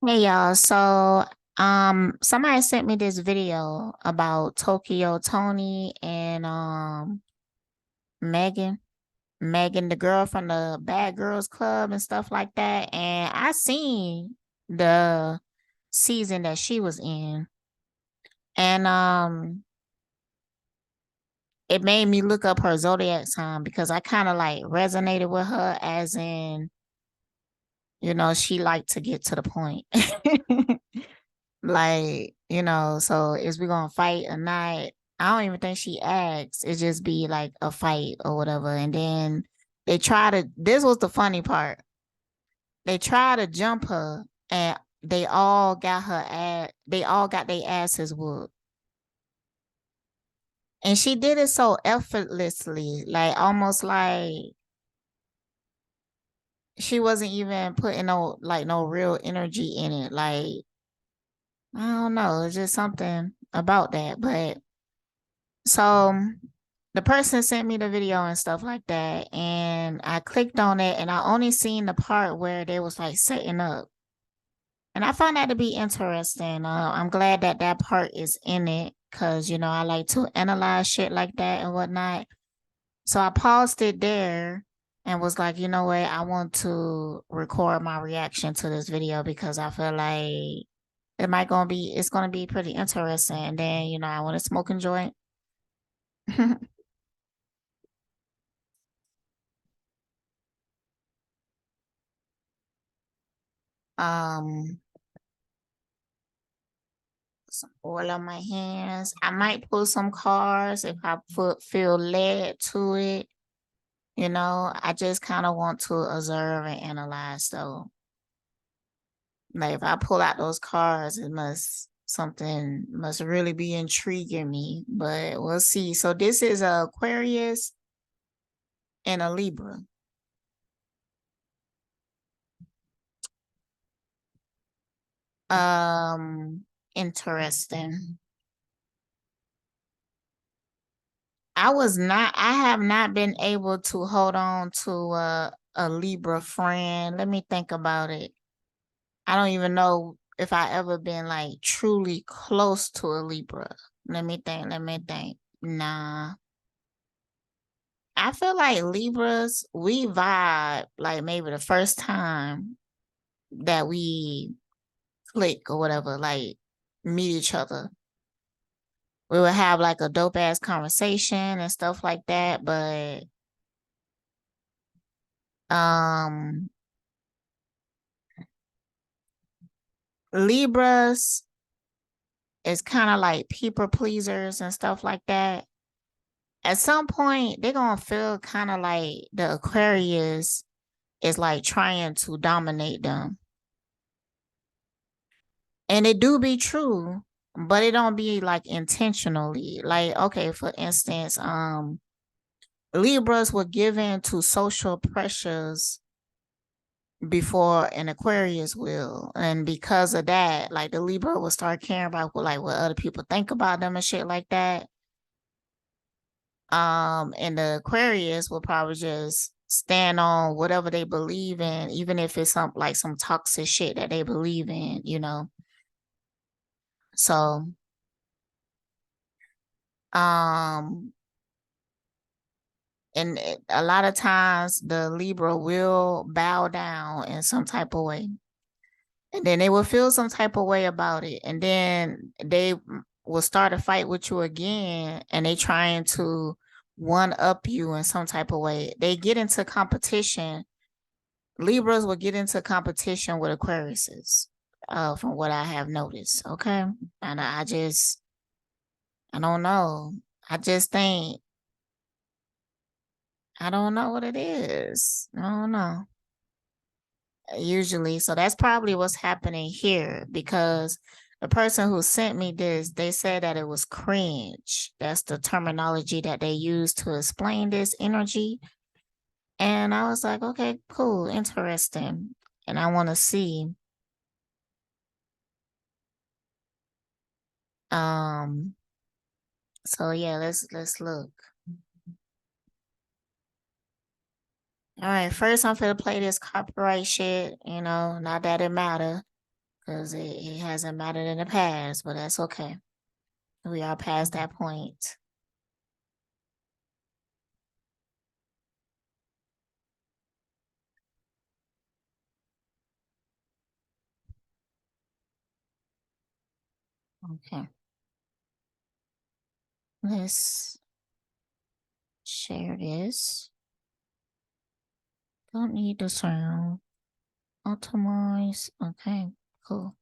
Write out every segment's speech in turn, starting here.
Hey y'all, so somebody sent me this video about Tokyo Toni and Meghan. Meghan, the girl from the Bad Girls Club and stuff like that. And I seen the season that she was in. And it made me look up her zodiac sign because I kind of like resonated with her as in, she liked to get to the point. Like, so is we gonna fight or not? I don't even think she asked. It just be like a fight or whatever. And then this was the funny part. They try to jump her and they all got their asses whooped. And she did it so effortlessly, like almost like she wasn't even putting no real energy in it. Like, I don't know, it's just something about that. But so the person sent me the video and stuff like that, and I clicked on it, and I only seen the part where they was like setting up, and I found that to be interesting. I'm glad that that part is in it because I like to analyze shit like that and whatnot. So I paused it there and was like, you know what, I want to record my reaction to this video because I feel like it's gonna be pretty interesting. And then I want to smoke and joint. um some oil on my hands. I might pull some cards if I feel led to it. I just kind of want to observe and analyze though. Like if I pull out those cards, something must really be intriguing me. But we'll see. So this is a Aquarius and a Libra. Um, Interesting. I have not been able to hold on to a Libra friend. Let me think about it. I don't even know if I ever been like truly close to a Libra. Let me think. Nah. I feel like Libras, we vibe like maybe the first time that we click or whatever, like meet each other. We would have like a dope ass conversation and stuff like that, but um Libras is kind of like people pleasers and stuff like that. At some point, they're gonna feel kind of like the Aquarius is like trying to dominate them. And it do be true, but it don't be like intentionally. Like, okay, for instance, Libras were given to social pressures before an Aquarius will. And because of that, like the Libra will start caring about what other people think about them and shit like that. And the Aquarius will probably just stand on whatever they believe in, even if it's some toxic shit that they believe in. So um and a lot of times the Libra will bow down in some type of way. And then they will feel some type of way about it. And then they will start a fight with you again and they trying to one up you in some type of way. They get into competition. Libras will get into competition with Aquariuses, from what I have noticed. Okay. And I don't know. I just think I don't know what it is. I don't know. Usually. So that's probably what's happening here because the person who sent me this, they said that it was cringe. That's the terminology that they use to explain this energy. And I was like, okay, cool, interesting. And I want to see. Um, so yeah, let's look. All right, first I'm gonna play this copyright shit, not that it matter. because it hasn't mattered in the past, but that's okay. We are past that point. Okay. Let's share this. Don't need the sound. Optimize. Okay, cool.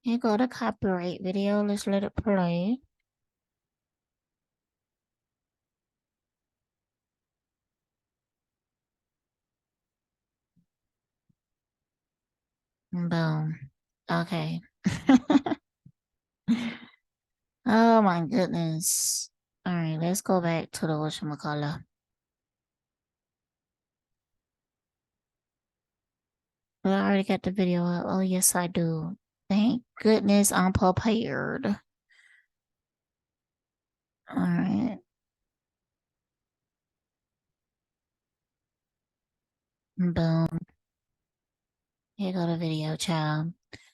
Here go the copyright video. Let's let it play. Boom. Okay. Oh my goodness. All right, let's go back to the whatchamacallit. I already got the video up. Oh, yes, I do. Thank goodness I'm prepared. All right. Boom. Here go the video, child.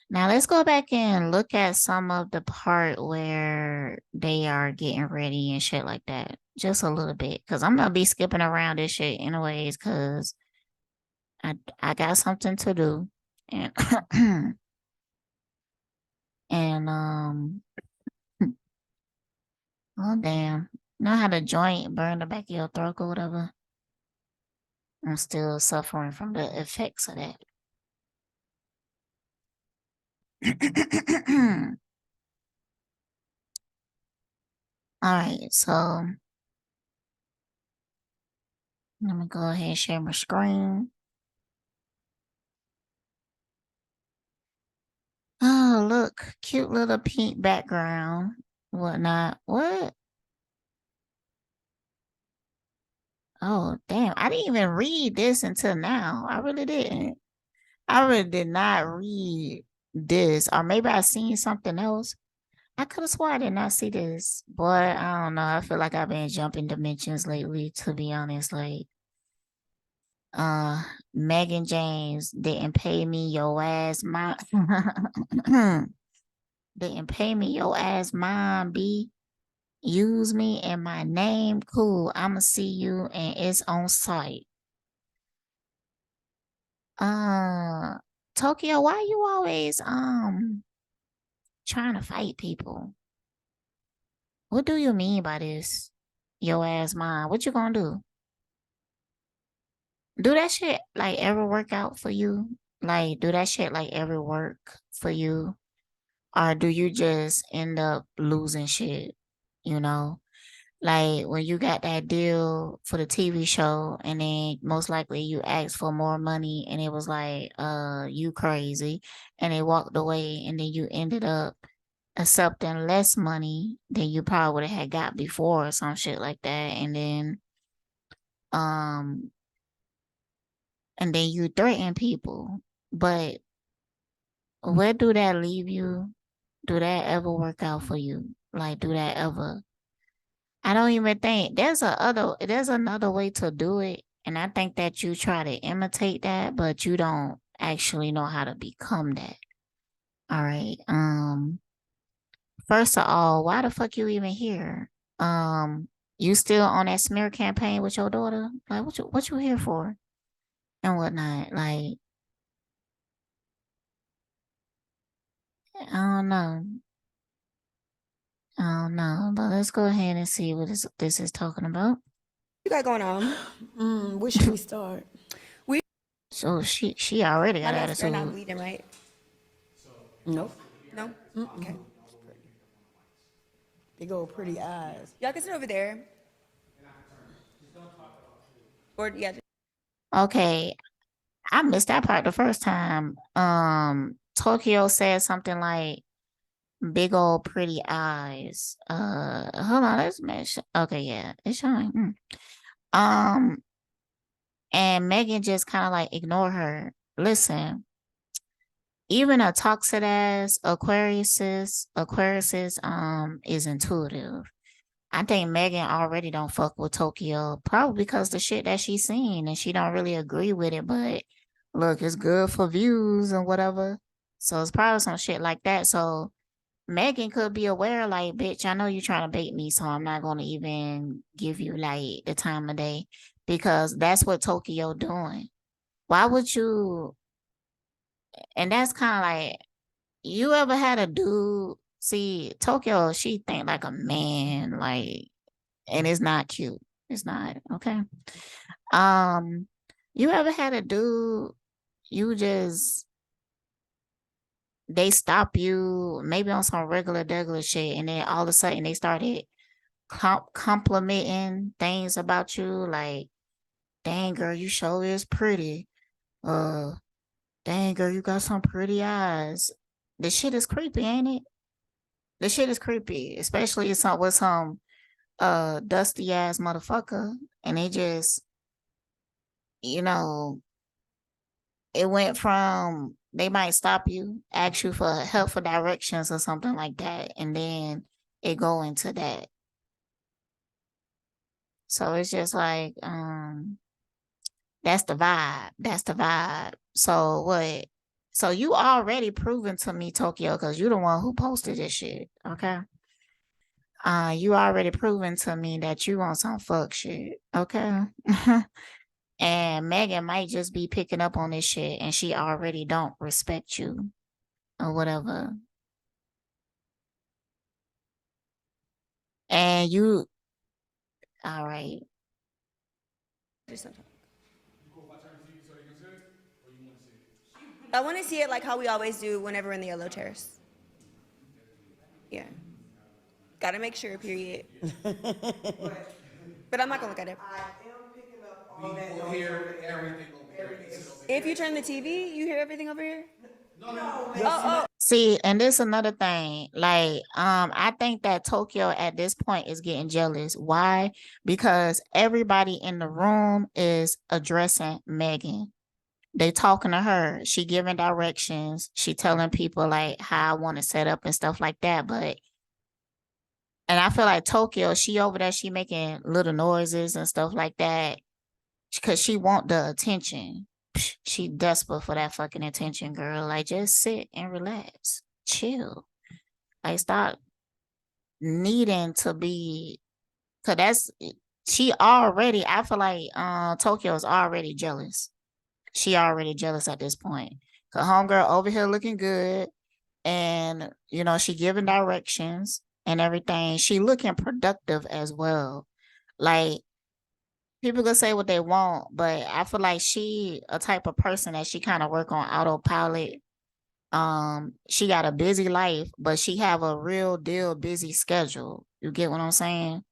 Now let's go back and look at some of the part where they are getting ready and shit like that. Just a little bit. Because I'm going to be skipping around this shit anyways because I got something to do. And, and oh, damn. Know how the joint burn the back of your throat or whatever? I'm still suffering from the effects of that. All right, so let me go ahead and share my screen. Oh, look, cute little pink background, whatnot. What? Oh, damn. I didn't even read this until now. I really didn't. I really did not read this. Or maybe I seen something else. I could have swore I did not see this. Boy, I don't know. I feel like I've been jumping dimensions lately, to be honest. Like, Megan James didn't pay me your ass, my didn't pay me your ass, mom, B. Use me and my name. Cool. I'ma see you and it's on site. Uh Tokyo, why you always trying to fight people? What do you mean by this? Your ass mom. What you gonna do? Do that shit like ever work out for you? Like do that shit like ever work for you? Or do you just end up losing shit? You know? Like when you got that deal for the TV show and then most likely you asked for more money and it was like, you crazy. And they walked away and then you ended up accepting less money than you probably would have had got before or some shit like that. Um, and then you threaten people. But where do that leave you? Do that ever work out for you? Like, do that ever? I don't even think there's another way to do it. And I think that you try to imitate that, but you don't actually know how to become that. All right. First of all, why the fuck you even here? You still on that smear campaign with your daughter? Like what you here for? And whatnot. Like, I don't know. I don't know. But let's go ahead and see what this is talking about. You got going on? Where should we start? So she already got They're not attitude. bleeding, right? Nope. No? Okay. They go pretty eyes. Y'all can sit over there. Or, yeah. Okay, I missed that part the first time. Tokyo said something like big old pretty eyes. Hold on, let's match. Okay, yeah, it's showing. And Megan just kind of like ignore her. Listen, even a toxic ass Aquarius is intuitive. I think Megan already don't fuck with Tokyo, probably because the shit that she's seen and she don't really agree with it, but look, it's good for views and whatever. So it's probably some shit like that. So Meghan could be aware, like, bitch, I know you're trying to bait me, so I'm not gonna even give you like the time of day because that's what Tokyo doing. Why would you? And that's kind of like, you ever had a dude see Tokyo? She think like a man, like, and it's not cute. It's not okay. Um, you ever had a dude? You just they stop you maybe on some regular shit, and then all of a sudden they started complimenting things about you, like, "Dang girl, you sure is pretty." Uh, "Dang girl, you got some pretty eyes." The shit is creepy, ain't it? The shit is creepy, especially if some with some dusty ass motherfucker, and they just, you know, it went from they might stop you, ask you for help for directions or something like that, and then it go into that. So it's just like, that's the vibe. That's the vibe. So what? So you already proven to me, Tokyo, because you the one who posted this shit. Okay. You already proven to me that you on some fuck shit. Okay. And Megan might just be picking up on this shit and she already don't respect you or whatever. And you, all right. I want to see it like how we always do whenever we're in the yellow chairs. Yeah. Gotta make sure, period. But I'm not gonna look at it. I am picking up all that noise hear everything over here. If you turn the TV, you hear everything over here? No, Oh, See, and this another thing. Like, I think that Tokyo at this point is getting jealous. Why? Because everybody in the room is addressing Megan. They talking to her. She giving directions. She telling people like how I want to set up and stuff like that. But and I feel like Tokyo, she over there, she making little noises and stuff like that because she want the attention. She desperate for that fucking attention, girl. Like, just sit and relax, chill. Like, stop needing to be, cause that's she already. I feel like Tokyo's already jealous. She already jealous at this point. Cause homegirl over here looking good, and she giving directions and everything. She looking productive as well. Like, people can say what they want, but I feel like she a type of person that she kind of work on autopilot. She got a busy life, but she have a real deal busy schedule. You get what I'm saying?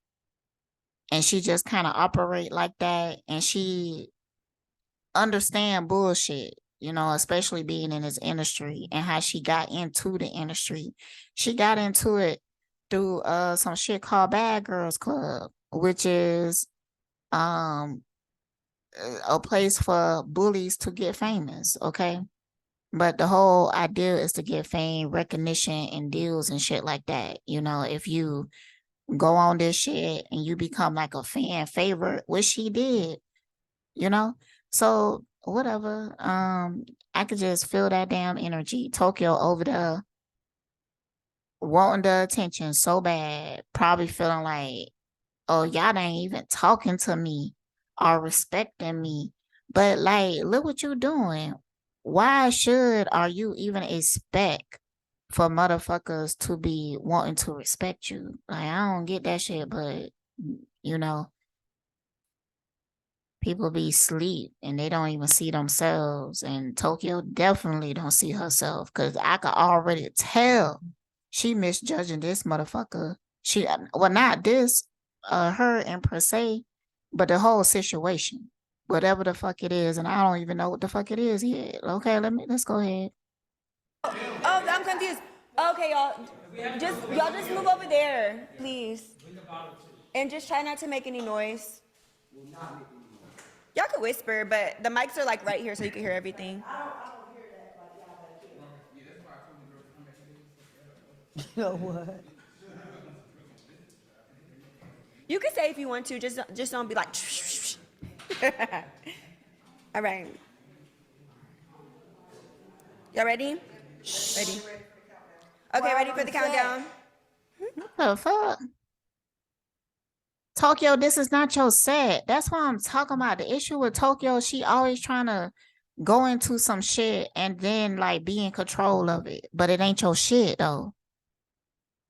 And she just kind of operate like that, and she understand bullshit, especially being in this industry and how she got into the industry. She got into it through some shit called Bad Girls Club, which is um a place for bullies to get famous, okay? But the whole idea is to get fame, recognition, and deals and shit like that. If you go on this shit and you become like a fan favorite, which she did, you know? So whatever. I could just feel that damn energy. Tokyo over there wanting the attention so bad, probably feeling like, oh, y'all ain't even talking to me or respecting me. But like, look what you doing. Why should or you even expect for motherfuckers to be wanting to respect you? Like, I don't get that shit, but you know, people be sleep and they don't even see themselves. And Tokyo definitely don't see herself because I could already tell she misjudging this motherfucker. She well, not this, her and per se, but the whole situation, whatever the fuck it is, and I don't even know what the fuck it is yet. Okay, let's go ahead. oh, I'm confused. Okay, y'all just move over there, please. And just try not to make any noise. Y'all could whisper, but the mics are like right here so you can hear everything. You know what? You can say if you want to, just don't be like. All right. Y'all ready? Ready. Okay, ready for the countdown? What the fuck? Tokyo, this is not your set. That's why I'm talking about. The issue with Tokyo, she always trying to go into some shit and then like be in control of it. But it ain't your shit though.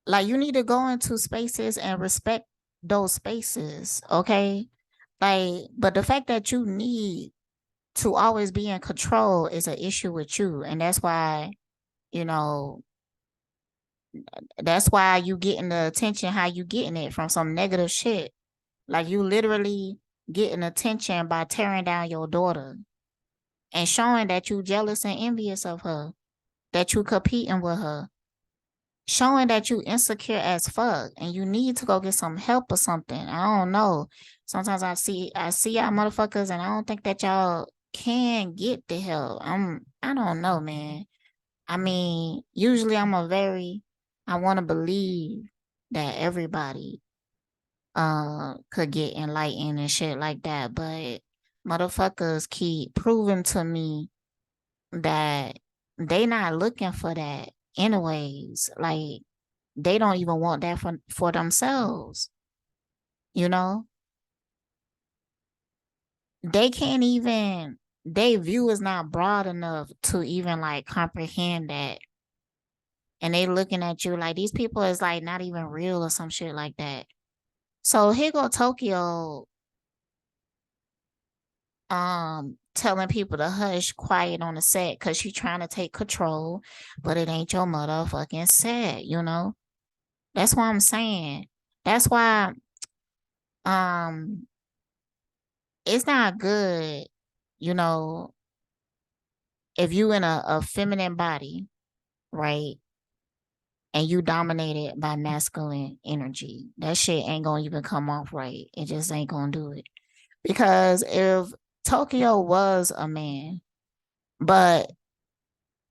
Like you need to go into spaces and respect those spaces, okay? Like, but the fact that you need to always be in control is an issue with you. And that's why, you know, that's why you getting the attention how you getting it from some negative shit. Like you literally getting attention by tearing down your daughter and showing that you jealous and envious of her, that you competing with her, showing that you insecure as fuck and you need to go get some help or something. I don't know. Sometimes I see y'all motherfuckers and I don't think that y'all can get the help. I don't know, man. I mean, usually I want to believe that everybody could get enlightened and shit like that, but motherfuckers keep proving to me that they not looking for that anyways. Like they don't even want that for themselves, you know? They can't even their view is not broad enough to even like comprehend that. And they looking at you like these people is like not even real or some shit like that. So here go Tokyo telling people to hush quiet on the set because she trying to take control, but it ain't your motherfucking set, you know? That's what I'm saying. That's why um it's not good, you know, if you in a feminine body, right? And you dominated by masculine energy. That shit ain't gonna even come off right. It just ain't gonna do it. Because if Tokyo was a man, but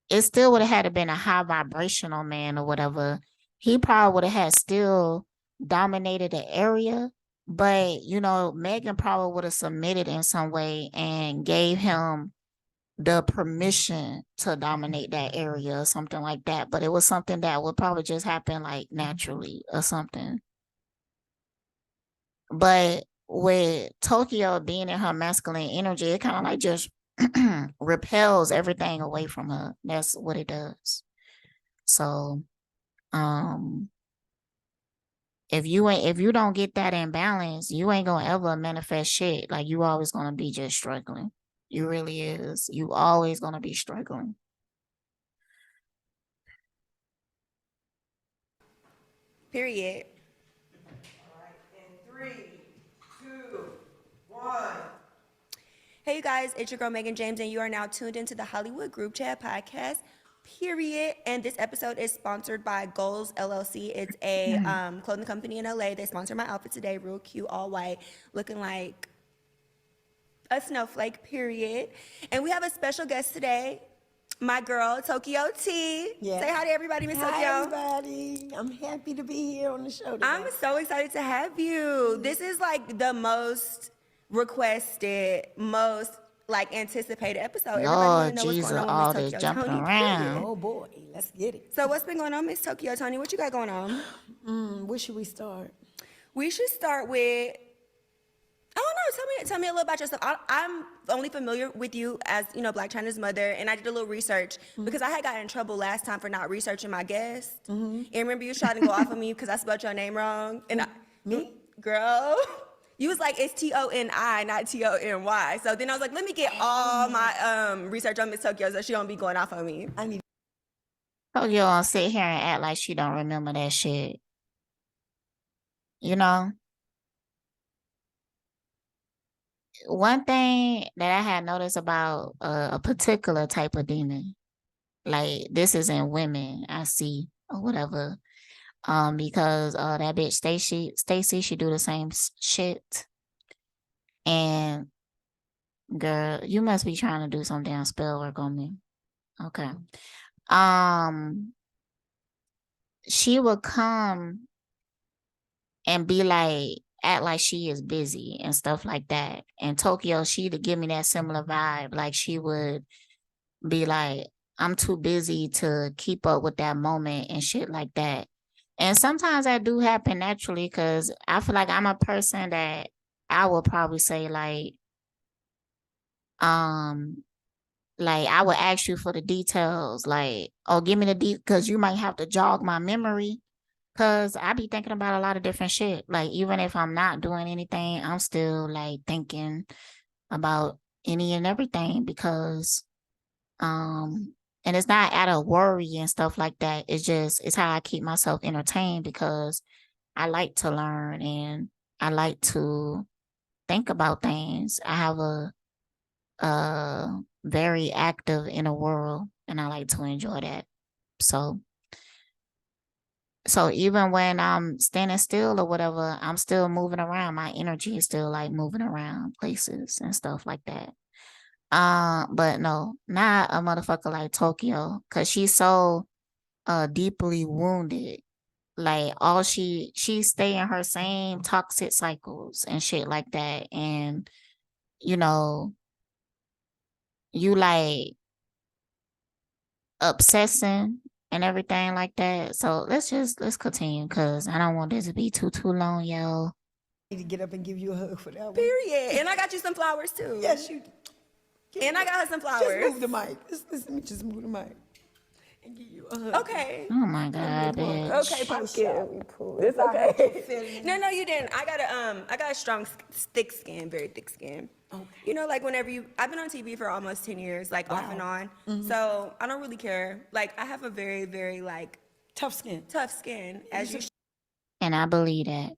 it still would have had to been a high vibrational man or whatever. He probably would have had still dominated the area, but you know, Meghan probably would have submitted in some way and gave him the permission to dominate that area or something like that. But it was something that would probably just happen like naturally or something. But with Tokyo being in her masculine energy, it kind of like just repels everything away from her. That's what it does. So, um, if you don't get that in balance, you ain't gonna ever manifest shit. Like you always gonna be just struggling. You really is. You always gonna be struggling. Period. All right, in 3, 2, 1. Hey, you guys, it's your girl Megan James, and you are now tuned into the Hollywood Group Chat Podcast. Period. And this episode is sponsored by Goals LLC. It's a clothing company in LA. They sponsor my outfit today, real cute, all white, looking like a snowflake. Period. And we have a special guest today, my girl Tokyo T. Yeah. Say hi to everybody, Miss Tokyo. Hi, everybody. I'm happy to be here on the show today. I'm so excited to have you. This is like the most requested, most like anticipated episode. Everybody wanna Lord know what's Jesus, going on all with Miss this Tokyo jumping Toni, around. period. Oh, boy. Let's get it. So what's been going on, Miss Tokyo Toni? What you got going on? Where should we start? We should start with, I don't know, tell me a little about yourself. I'm only familiar with you as, you know, Blac Chyna's mother, and I did a little research because I had gotten in trouble last time for not researching my guest. And remember you trying to go off of me because I spelled your name wrong? And Me? girl, you was like, it's Toni, not Tony. So then I was like, let me get all my research on Miss Tokyo so she don't be going off on me. I need. Tokyo gonna sit here and act like she don't remember that shit. You know? One thing that I had noticed about a particular type of demon, like this is in women, I see or whatever. Because that bitch Stacy, she do the same shit. And girl, you must be trying to do some damn spell work on me. Okay. She would come and be like, act like she is busy and stuff like that. And Tokyo, she'd give me that similar vibe. Like she would be like, I'm too busy to keep up with that moment and shit like that. And sometimes that do happen naturally because I feel like I'm a person that I will probably say um, like I would ask you for the details, like, oh, give me the because you might have to jog my memory. Cause I be thinking about a lot of different shit. Like even if I'm not doing anything, I'm still like thinking about any and everything because and it's not out of worry and stuff like that. It's how I keep myself entertained because I like to learn and I like to think about things. I have a very active inner world and I like to enjoy that. So even when I'm standing still or whatever, I'm still moving around. My energy is still like moving around places and stuff like that. But no, not a motherfucker like Tokyo, cause she's so deeply wounded. Like all she stay in her same toxic cycles and shit like that. And you know, you like obsessing and everything like that. So let's continue because I don't want this to be too long, yo. Need to get up and give you a hug for that one. Period. And I got you some flowers too. Yes, you. And I got her some flowers. Just move the mic. Let me just move the mic and give you a hug. Okay. Oh my god, bitch. Okay, pumpkin. It's okay. No, you didn't. I got a strong, thick skin, very thick skin. Okay. You know, like I've been on TV for almost 10 years, like off and on. So I don't really care. Like I have a very, very like tough skin. As you. And I believe that.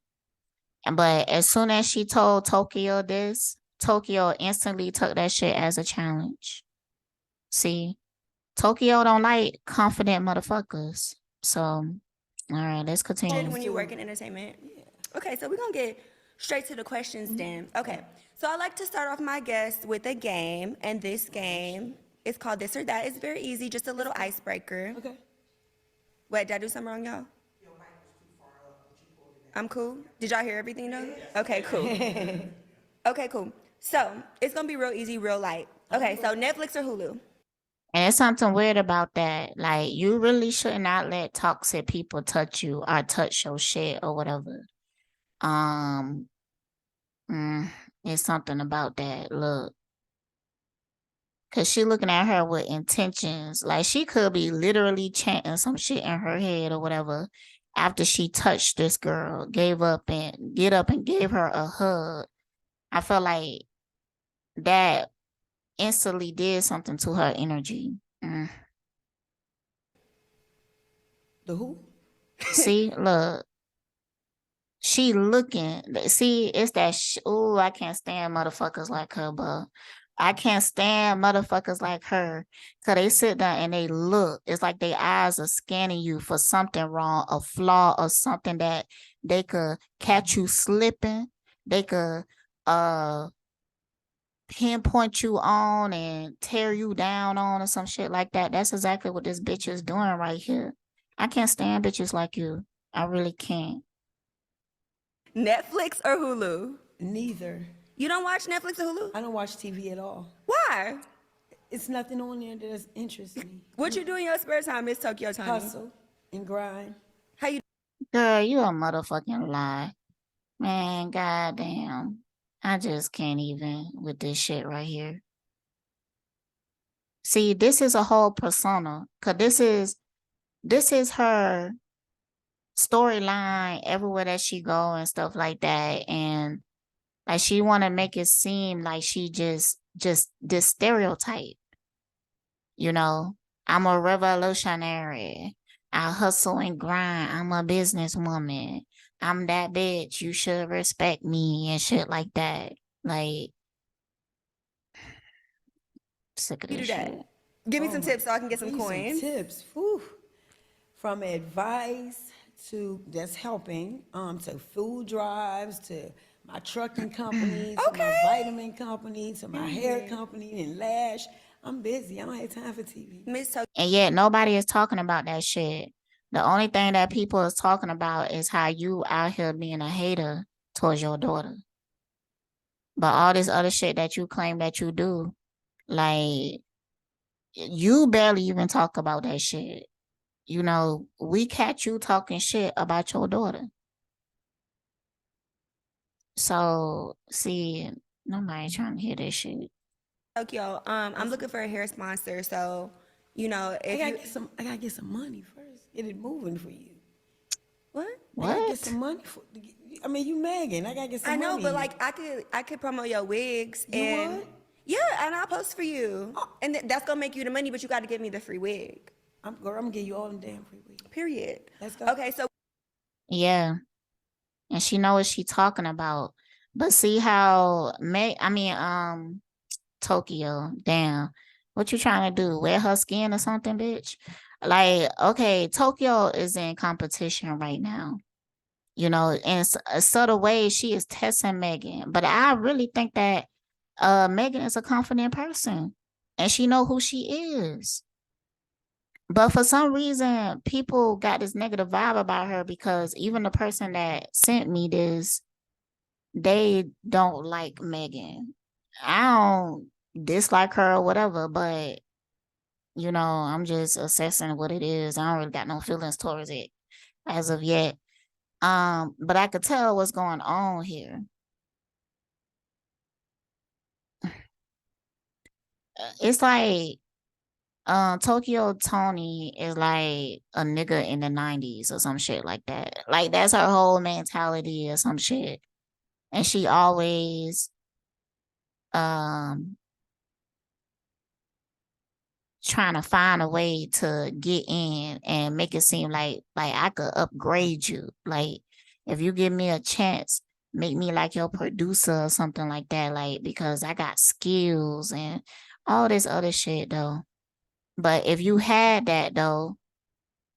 But as soon as she told Tokyo this, Tokyo instantly took that shit as a challenge. See, Tokyo don't like confident motherfuckers. So, all right, let's continue. When you work in entertainment. Yeah. Okay, so we're gonna get straight to the questions then. Okay, so I like to start off my guests with a game, and this game is called This or That. It's very easy, just a little icebreaker. Okay. Wait, did I do something wrong, y'all? I'm cool. Did y'all hear everything though? Okay, cool. Okay, cool. So it's gonna be real easy, real light. Okay, so Netflix or Hulu? And it's something weird about that. Like, you really should not let toxic people touch you or touch your shit or whatever. It's something about that. Look, cause she looking at her with intentions. Like she could be literally chanting some shit in her head or whatever. After she touched this girl, get up and gave her a hug. I felt like that instantly did something to her energy. The who? See, look. She looking. See, it's that. Oh, I can't stand motherfuckers like her, but I can't stand motherfuckers like her. Cause they sit there and they look. It's like their eyes are scanning you for something wrong, a flaw, or something that they could catch you slipping. They could pinpoint you on and tear you down on or some shit like that. That's exactly what this bitch is doing right here. I can't stand bitches like you. I really can't. Netflix or Hulu? Neither. You don't watch Netflix or Hulu? I don't watch TV at all. Why? It's nothing on there that interests me. What you do in your spare time, Miss Tokyo Toni? Hustle and grind. How you? Girl, you a motherfucking lie. Man, goddamn. I just can't even with this shit right here. See, this is a whole persona. Cause this is her storyline everywhere that she go and stuff like that. And like she wanna make it seem like she just this stereotype. You know, I'm a revolutionary. I hustle and grind. I'm a businesswoman. I'm that bitch. You should respect me and shit like that. Like, sick of You this do that. shit. Give me some tips so I can get some Give me coins. tips. Whew. From advice to that's helping, to food drives, to my trucking company, to my vitamin company, to my hair company and lash. I'm busy. I don't have time for TV. Miss Tokyo. And yet nobody is talking about that shit. The only thing that people is talking about is how you out here being a hater towards your daughter. But all this other shit that you claim that you do, like, You barely even talk about that shit. You know, we catch you talking shit about your daughter. So, see, nobody trying to hear this shit. Tokyo, I'm looking for a hair sponsor, so you know I if gotta you get some. I gotta get some money first. Get it moving for you. what? I gotta get What? some money for. I mean, you Megan. I gotta get some I know, money. but like I could promote your wigs You and would? yeah, and I'll post for you, and that's gonna make you the money, but you got to give me the free wig. I'm gonna give you all them damn free weeks. Period. Let's go. Okay, so Yeah. And she know what she talking about. But see how Tokyo, damn. What you trying to do? Wear her skin or something, bitch? Like, okay, Tokyo is in competition right now. You know, in a subtle way, she is testing Meghan. But I really think that Meghan is a confident person and she know who she is. But for some reason, people got this negative vibe about her because even the person that sent me this, they don't like Meghan. I don't dislike her or whatever, but you know, I'm just assessing what it is. I don't really got no feelings towards it as of yet. But I could tell what's going on here. It's like Tokyo Toni is like a nigga in the 90s or some shit like that. Like that's her whole mentality or some shit. And she always um trying to find a way to get in and make it seem like I could upgrade you. Like if you give me a chance, make me like your producer or something like that. Like because I got skills and all this other shit though. But if you had that though,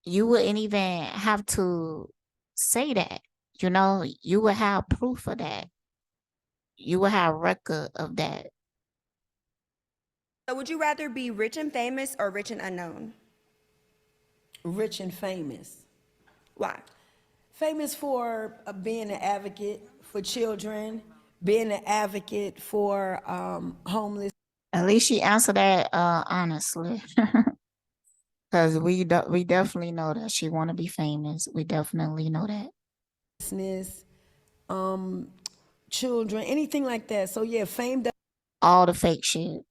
you wouldn't even have to say that. You know, you would have proof of that. You would have record of that. would you rather be rich and famous or rich and unknown? Rich and famous. Why? Famous for being an advocate for children, being an advocate for homeless. At least she answered that honestly. Because we definitely know that she want to be famous. We definitely know that. Business, children, anything like that. So yeah, fame. All the fake shit.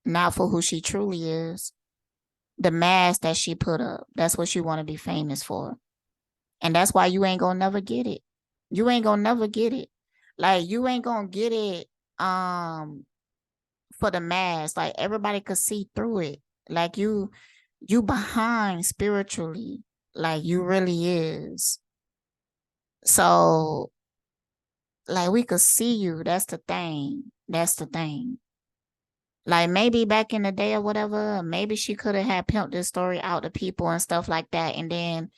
Not for who she truly is. The mask that she put up. That's what you want to be famous for. And that's why you ain't gonna never get it. You ain't gonna never get it. Like you ain't gonna get it for the mask. Like everybody could see through it. Like you behind spiritually. Like you really is. So like we could see you. That's the thing. That's the thing. Like maybe back in the day or whatever, maybe she could have had pimped this story out to people and stuff like that, and then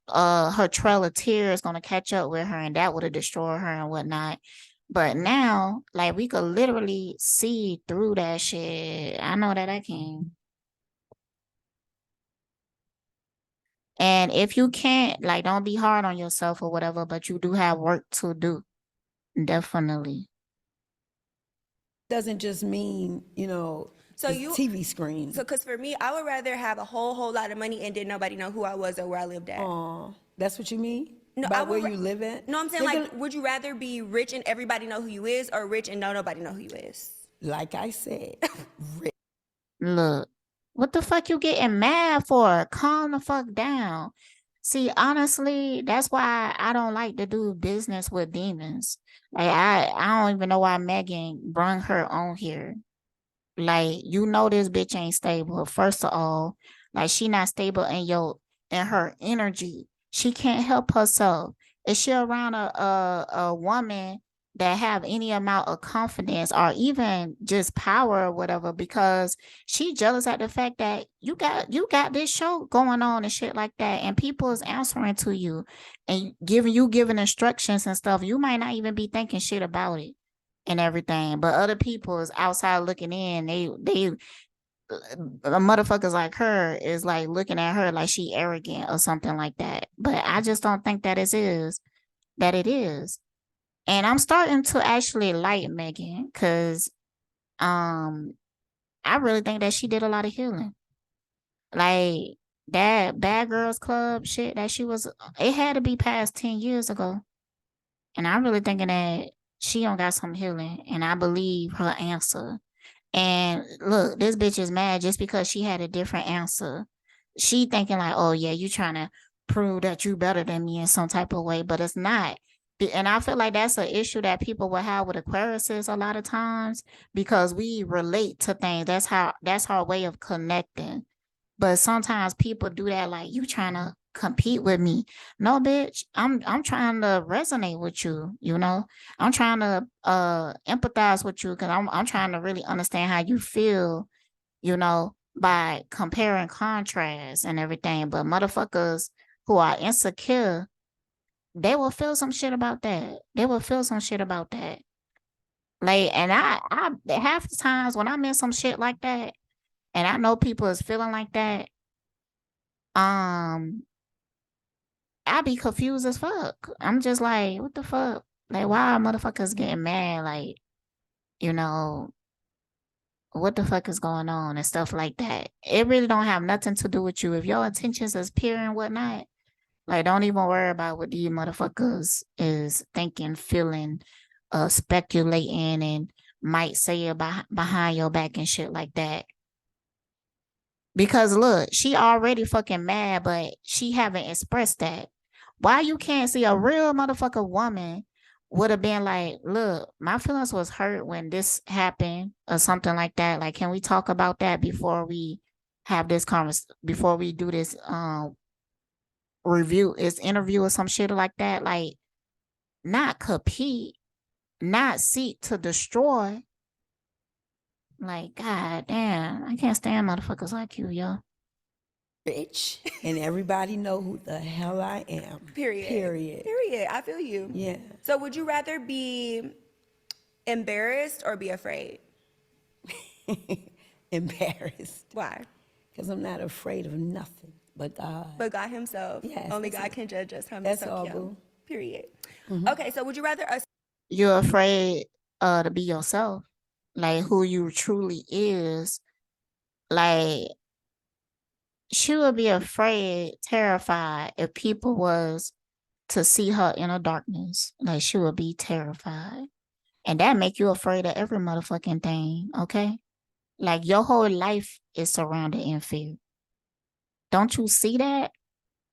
her trail of tears gonna catch up with her, and that would have destroyed her and whatnot. But now, like we could literally see through that shit. I know that I can. And if you can't, like, don't be hard on yourself or whatever, but you do have work to do. Definitely. Doesn't just mean, So the you TV screen. So, because for me, I would rather have a whole lot of money and did nobody know who I was or where I lived at. That's what you mean? No, About where you live at? No, I'm saying They're like, would you rather be rich and everybody know who you is, or rich and nobody know who you is? like I said, Look, what the fuck you getting mad for? Calm the fuck down. See, honestly, that's why I don't like to do business with demons. Like I don't even know why Meghan brung her on here. Like, you know this bitch ain't stable. First of all, like she not stable in her energy. She can't help herself. Is she around a woman that have any amount of confidence or even just power or whatever? Because she jealous at the fact that you got this show going on and shit like that, and people is answering to you and giving instructions and stuff. You might not even be thinking shit about it and everything. But other people is outside looking in. They motherfuckers like her is like looking at her like she arrogant or something like that. But I just don't think that it is. And I'm starting to actually like Meghan because um I really think that she did a lot of healing. Like that Bad Girls Club shit that she was, it had to be past 10 years ago. And I'm really thinking that she don't got some healing. And I believe her answer. And look, this bitch is mad just because she had a different answer. She thinking like, oh yeah, you trying to prove that you better than me in some type of way, but it's not. And I feel like that's an issue that people will have with Aquariuses a lot of times because we relate to things. That's our way of connecting. But sometimes people do that like you trying to compete with me. No, bitch, I'm trying to resonate with you, you know? I'm trying to empathize with you because I'm trying to really understand how you feel, you know, by comparing contrast and everything. But motherfuckers who are insecure, they will feel some shit about that. They will feel some shit about that. Like, and I half the times when I'm in some shit like that, and I know people is feeling like that, um, I be confused as fuck. I'm just like, what the fuck? Like, why are motherfuckers getting mad? Like, you know, what the fuck is going on and stuff like that. It really don't have nothing to do with you. If your intentions is pure and whatnot, like, don't even worry about what these motherfuckers is thinking, feeling, speculating, and might say about behind your back and shit like that. Because look, she already fucking mad, but she haven't expressed that. Why you can't see a real motherfucker woman would have been like, look, my feelings was hurt when this happened or something like that. Like, can we talk about that before we have this before we do this review, this interview or some shit like that? Like, not compete, not seek to destroy. Like, god damn, I can't stand motherfuckers like you, yo. Bitch. And everybody know who the hell I am. Period. Period. I feel you. Yeah. So would you rather be embarrassed or be afraid? Embarrassed. Why? Because I'm not afraid of nothing but God. But God himself. Yes, Only that's God it. can judge us from That's this all, Tokyo. boo. Period. Okay, so would you rather us You're afraid to be yourself, like who you truly is. Like, she would be afraid, terrified if people was to see her in a darkness. Like, she would be terrified. And that make you afraid of every motherfucking thing, okay? Like, your whole life is surrounded in fear. Don't you see that?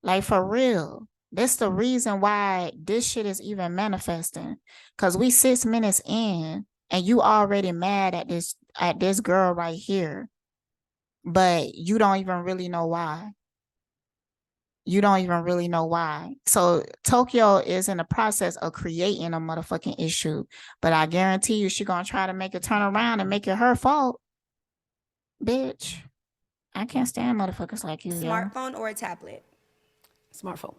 Like, for real. That's the reason why this shit is even manifesting. Cause we 6 minutes in and you already mad at this girl right here. But you don't even really know why. You don't even really know why. So Tokyo is in the process of creating a motherfucking issue. But I guarantee you she gonna try to make it turn around and make it her fault. Bitch. I can't stand motherfuckers like you, yo. smartphone or a tablet? Smartphone.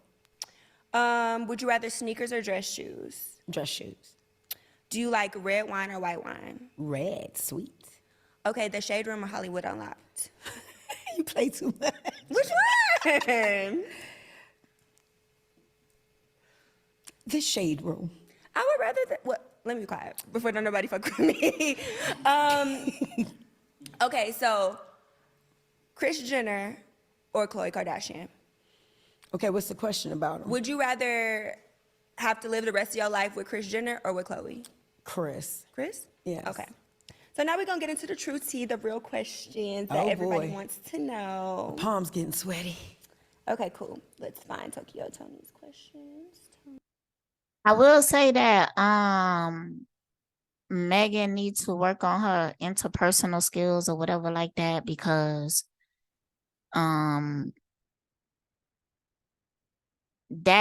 Would you rather sneakers or dress shoes? Dress shoes. Do you like red wine or white wine? Red. Sweet. Okay, the Shade Room or Hollywood Unlocked? You play too much. Which one? The Shade Room. I would rather what? Let me be quiet before nobody fuck with me. Okay, so Kris Jenner or Khloe Kardashian? Okay, what's the question about them? Would you rather have to live the rest of your life with Kris Jenner or with Khloe? Kris. Kris? Yes. Okay. So now we're gonna get into the true tea, the real questions that Oh, everybody boy. wants to know. Palms getting sweaty. Okay, cool. Let's find Tony's questions. I will say that Meghan needs to work on her interpersonal skills or whatever like that because that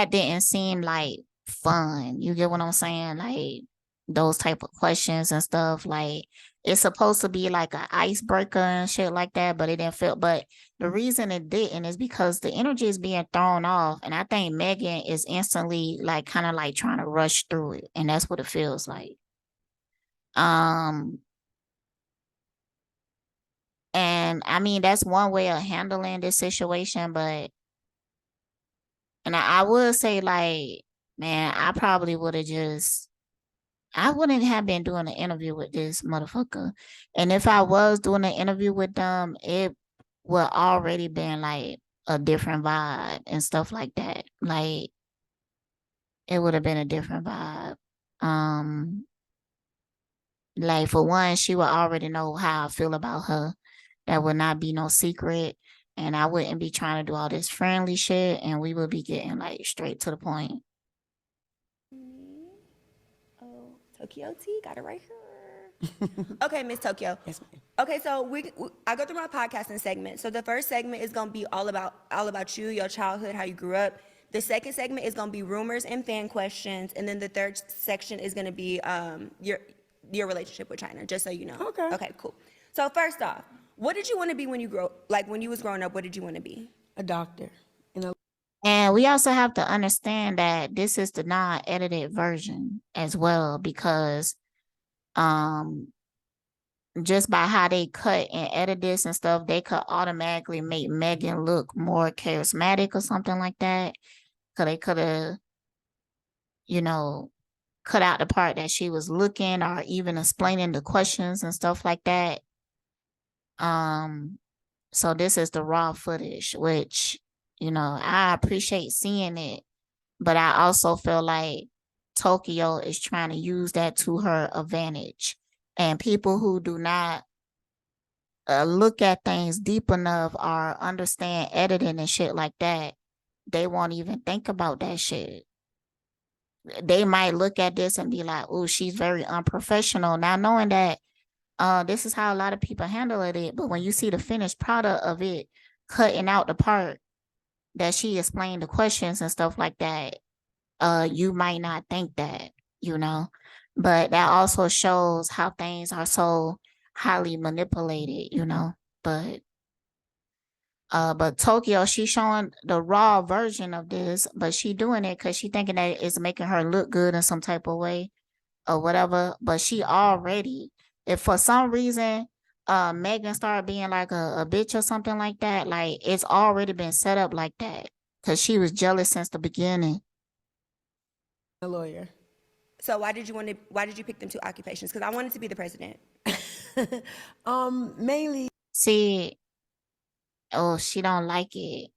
didn't seem like fun. You get what I'm saying? Like those type of questions and stuff. Like it's supposed to be like an icebreaker and shit like that, but it didn't feel. But the reason it didn't is because the energy is being thrown off, and I think Meghan is instantly like kind of like trying to rush through it, and that's what it feels like. And I mean that's one way of handling this situation, but and I would say like, man, I probably would have just I wouldn't have been doing an interview with this motherfucker. And if I was doing an interview with them, it would already been like a different vibe and stuff like that. Like it would have been a different vibe. Um, like for one, she would already know how I feel about her. That would not be no secret. And I wouldn't be trying to do all this friendly shit, and we would be getting like straight to the point. Oh, Tokyo T, got it right here. Okay, Miss Tokyo. Yes, ma'am. Okay, so I go through my podcasting segment. So the first segment is gonna be all about you, your childhood, how you grew up. The second segment is gonna be rumors and fan questions, and then the third section is gonna be your relationship with China. Just so you know. Okay. Okay, cool. So first off, what did you want to be when you when you was growing up? What did you want to be? A doctor. And we also have to understand that this is the non-edited version as well, because just by how they cut and edit this and stuff, they could automatically make Meghan look more charismatic or something like that. Cause they could have, you know, cut out the part that she was looking or even explaining the questions and stuff like that. So this is the raw footage, which, you know, I appreciate seeing it, but I also feel like Tokyo is trying to use that to her advantage. And people who do not look at things deep enough or understand editing and shit like that, they won't even think about that shit. They might look at this and be like, oh, she's very unprofessional. Now knowing that this is how a lot of people handle it, but when you see the finished product of it, cutting out the part that she explained the questions and stuff like that, you might not think that, you know. But that also shows how things are so highly manipulated, you know. But Tokyo, she's showing the raw version of this, but she doing it because she thinking that it's making her look good in some type of way or whatever. But she already, if for some reason Meghan started being like a bitch or something like that, like it's already been set up like that because she was jealous since the beginning. A lawyer. So why did you pick them two occupations? Because I wanted to be the president. Mainly. See, oh, she don't like it.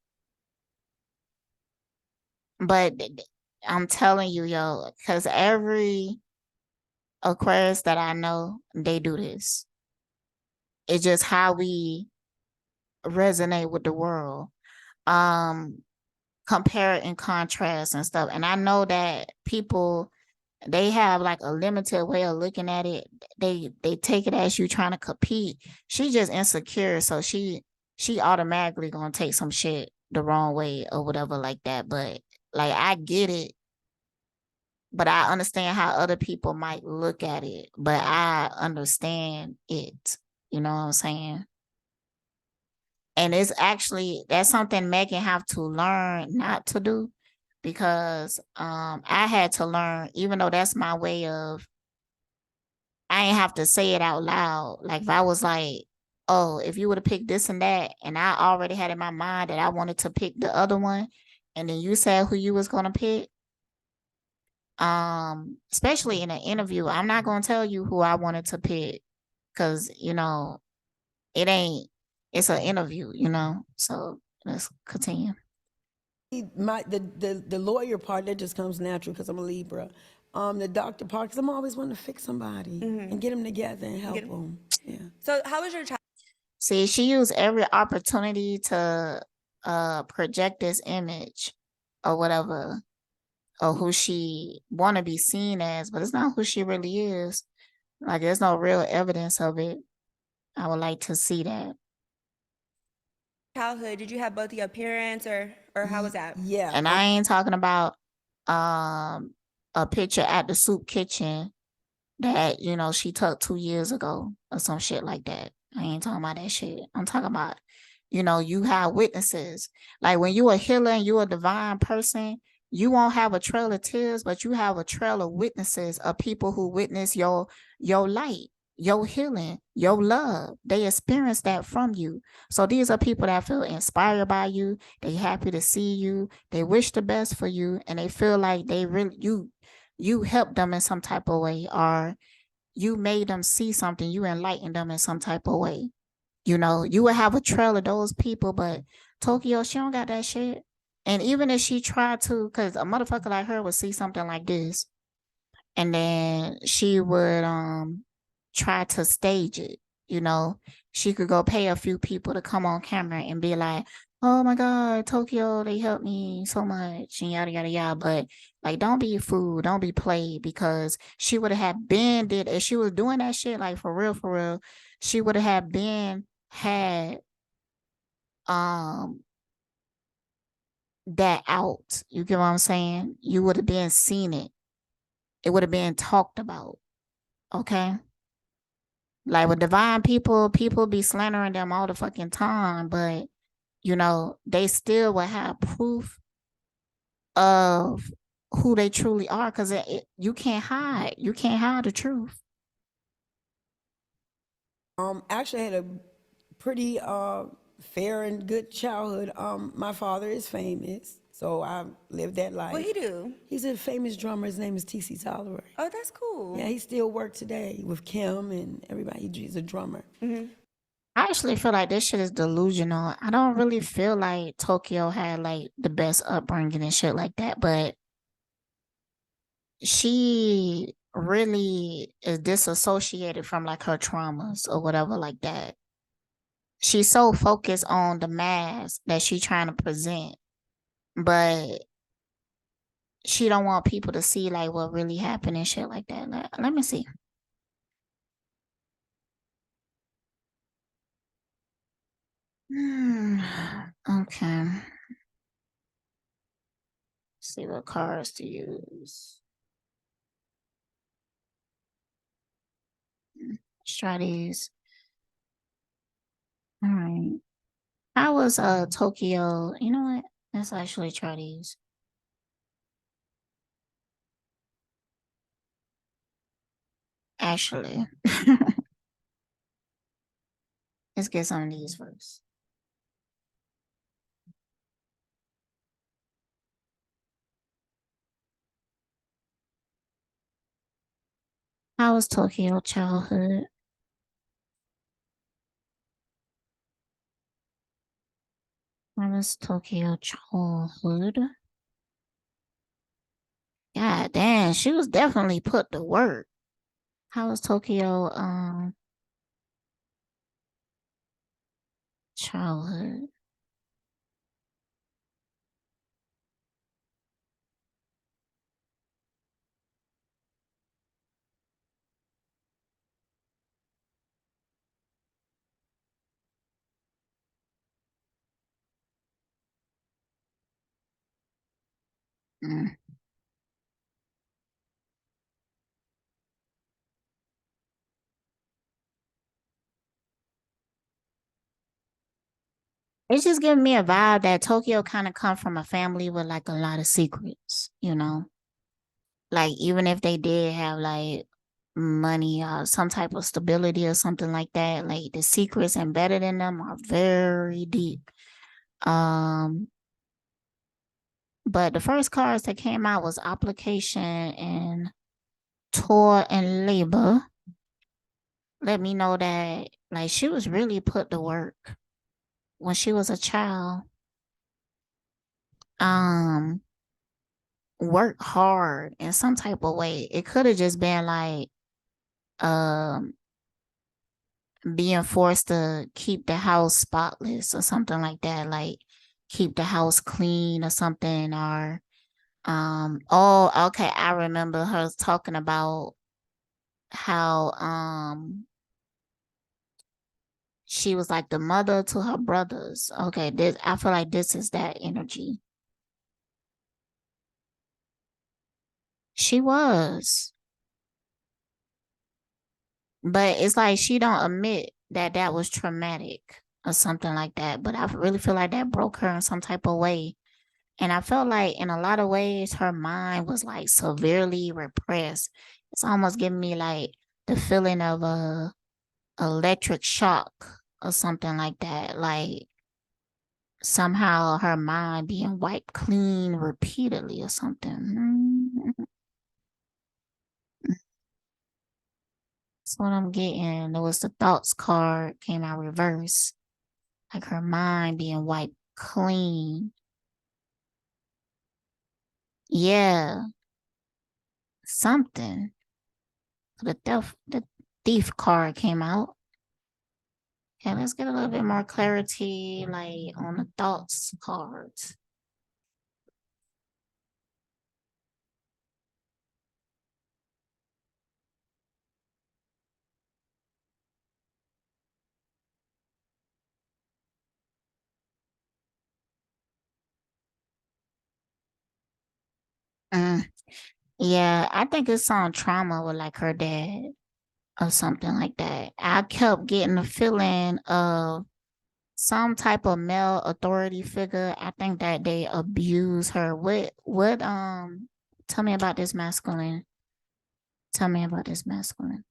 But I'm telling you, yo, because every Aquarius that I know, they do this. It's just how we resonate with the world. Compare and contrast and stuff. And I know that people, they have like a limited way of looking at it. They take it as you trying to compete. She just insecure, so she automatically gonna take some shit the wrong way or whatever like that. But like I get it, but I understand how other people might look at it. But I understand it. You know what I'm saying? And it's actually, that's something Meghan have to learn not to do, because I had to learn, even though that's my way of, I ain't have to say it out loud. Like if I was like, oh, if you would have picked this and that, and I already had in my mind that I wanted to pick the other one, and then you said who you was gonna pick, especially in an interview, I'm not gonna tell you who I wanted to pick, because you know, it's an interview, you know. So let's continue. The lawyer part, that just comes natural because I'm a Libra. The doctor part, because I'm always wanting to fix somebody and get them together and help them. Yeah. So how was your child? See, she used every opportunity to project this image or whatever, or who she want to be seen as, but it's not who she really is. Like there's no real evidence of it. I would like to see that. Childhood, did you have both your parents or how was that? Yeah. And I ain't talking about a picture at the soup kitchen that, you know, she took 2 years ago or some shit like that. I ain't talking about that shit. I'm talking about, you know, you have witnesses. Like when you a healer and you a divine person, you won't have a trail of tears, but you have a trail of witnesses of people who witness your light, your healing, your love. They experience that from you. So these are people that feel inspired by you. They happy to see you. They wish the best for you, and they feel like they really you helped them in some type of way, or you made them see something, you enlightened them in some type of way. You know, you would have a trail of those people, but Tokyo, she don't got that shit. And even if she tried to, because a motherfucker like her would see something like this, and then she would try to stage it. You know, she could go pay a few people to come on camera and be like, "Oh my God, Tokyo, they helped me so much," and yada yada yada. But like, don't be fooled, don't be played, because she would have been did if she was doing that shit like for real, she would have been had um that out. You get what I'm saying? You would have been seen it. It would have been talked about. Okay. Like with divine people, people be slandering them all the fucking time, but you know, they still will have proof of who they truly are, because you can't hide. You can't hide the truth. Actually, I had a pretty fair and good childhood. My father is famous, so I lived that life. What he do? He's a famous drummer. His name is T.C. Tolleray. Oh, that's cool. Yeah, he still works today with Kim and everybody. He's a drummer. I actually feel like this shit is delusional. I don't really feel like Tokyo had like the best upbringing and shit like that, but she really is disassociated from like her traumas or whatever like that. She's so focused on the mask that she trying to present, but she don't want people to see like what really happened and shit like that. Let me see. Okay. See what cards to use. Let's try these. All right. How was Tokyo? You know what? Let's actually try these. Actually, let's get some of these first. How was Tokyo childhood? How was Tokyo childhood? God damn, she was definitely put to work. How was Tokyo childhood? Mm. It's just giving me a vibe that Tokyo kind of come from a family with like a lot of secrets, you know? Like even if they did have like money or some type of stability or something like that, like the secrets embedded in them are very deep. Um, but the first cards that came out was application and toil and labor. Let me know that like she was really put to work when she was a child. Um, work hard in some type of way. It could have just been like um being forced to keep the house spotless or something like that, like keep the house clean or something, or oh okay, I remember her talking about how she was like the mother to her brothers. Okay, this I feel like this is that energy. She was, but it's like she don't admit that that was traumatic or something like that, but I really feel like that broke her in some type of way. And I felt like in a lot of ways, her mind was like severely repressed. It's almost giving me like the feeling of a electric shock or something like that. Like somehow her mind being wiped clean repeatedly or something. That's what I'm getting. It was the thoughts card came out reverse. Like her mind being wiped clean. Yeah. Something. The thief card came out. Okay, let's get a little bit more clarity, like on the thoughts cards. Yeah, I think it's on trauma with like her dad or something like that. I kept getting the feeling of some type of male authority figure. I think that they abuse her. Tell me about this masculine. Tell me about this masculine.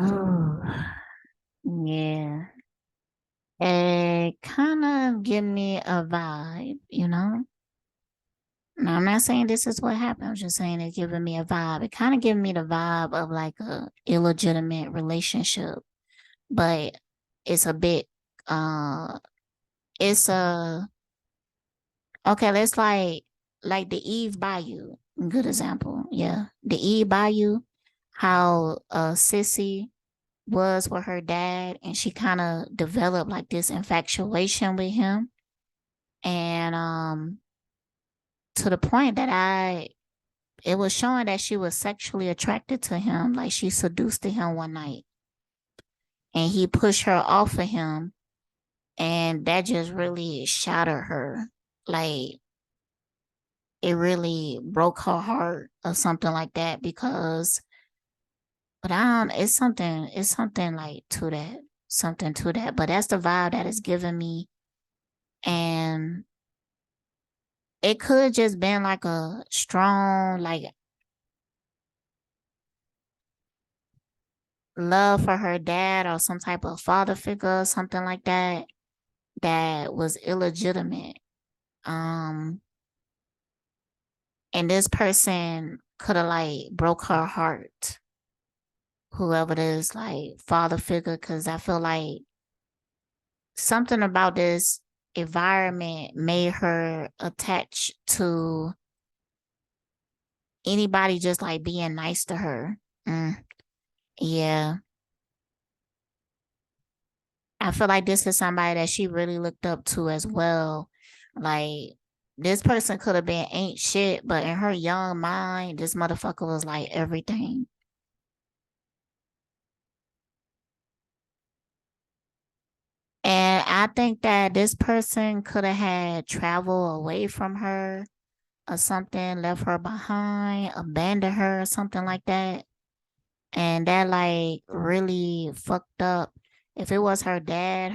Oh, yeah. It kind of give me a vibe, you know? Now, I'm not saying this is what happened. I'm just saying it's giving me a vibe. It kind of giving me the vibe of like a illegitimate relationship, but it's a bit, uh, it's a, okay, let's like the Eve Bayou. Good example. Yeah. The Eve Bayou, how Sissy was with her dad and she kind of developed like this infatuation with him. And to the point that it was showing that she was sexually attracted to him. Like she seduced to him one night and he pushed her off of him. And that just really shattered her. Like it really broke her heart or something like that because, but I don't, it's something like to that, something to that. But that's the vibe that it's giving me. And it could just been like a strong, like love for her dad or some type of father figure, something like that, that was illegitimate. Um, and this person could have like broke her heart, whoever it is, like father figure, because I feel like something about this environment made her attached to anybody just like being nice to her. Mm, yeah. I feel like this is somebody that she really looked up to as well. Like this person could have been ain't shit, but in her young mind, this motherfucker was like everything. And I think that this person could have had travel away from her or something, left her behind, abandoned her or something like that. And that like really fucked up. If it was her dad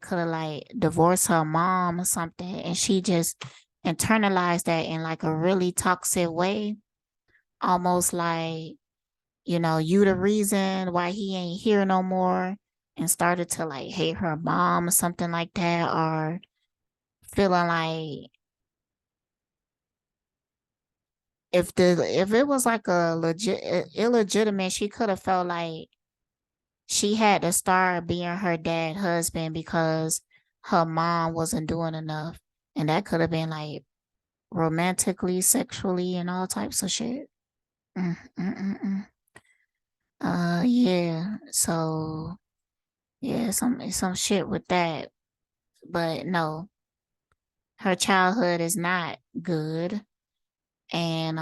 could have like divorced her mom or something, and she just internalized that in like a really toxic way, almost like, you know, you the reason why he ain't here no more, and started to like hate her mom or something like that, or feeling like if it was like a legit illegitimate, she could have felt like she had to start being her dad husband because her mom wasn't doing enough. And that could have been like romantically, sexually, and all types of shit. Mm, mm, mm, mm. Yeah. So yeah, some shit with that. But no, her childhood is not good. And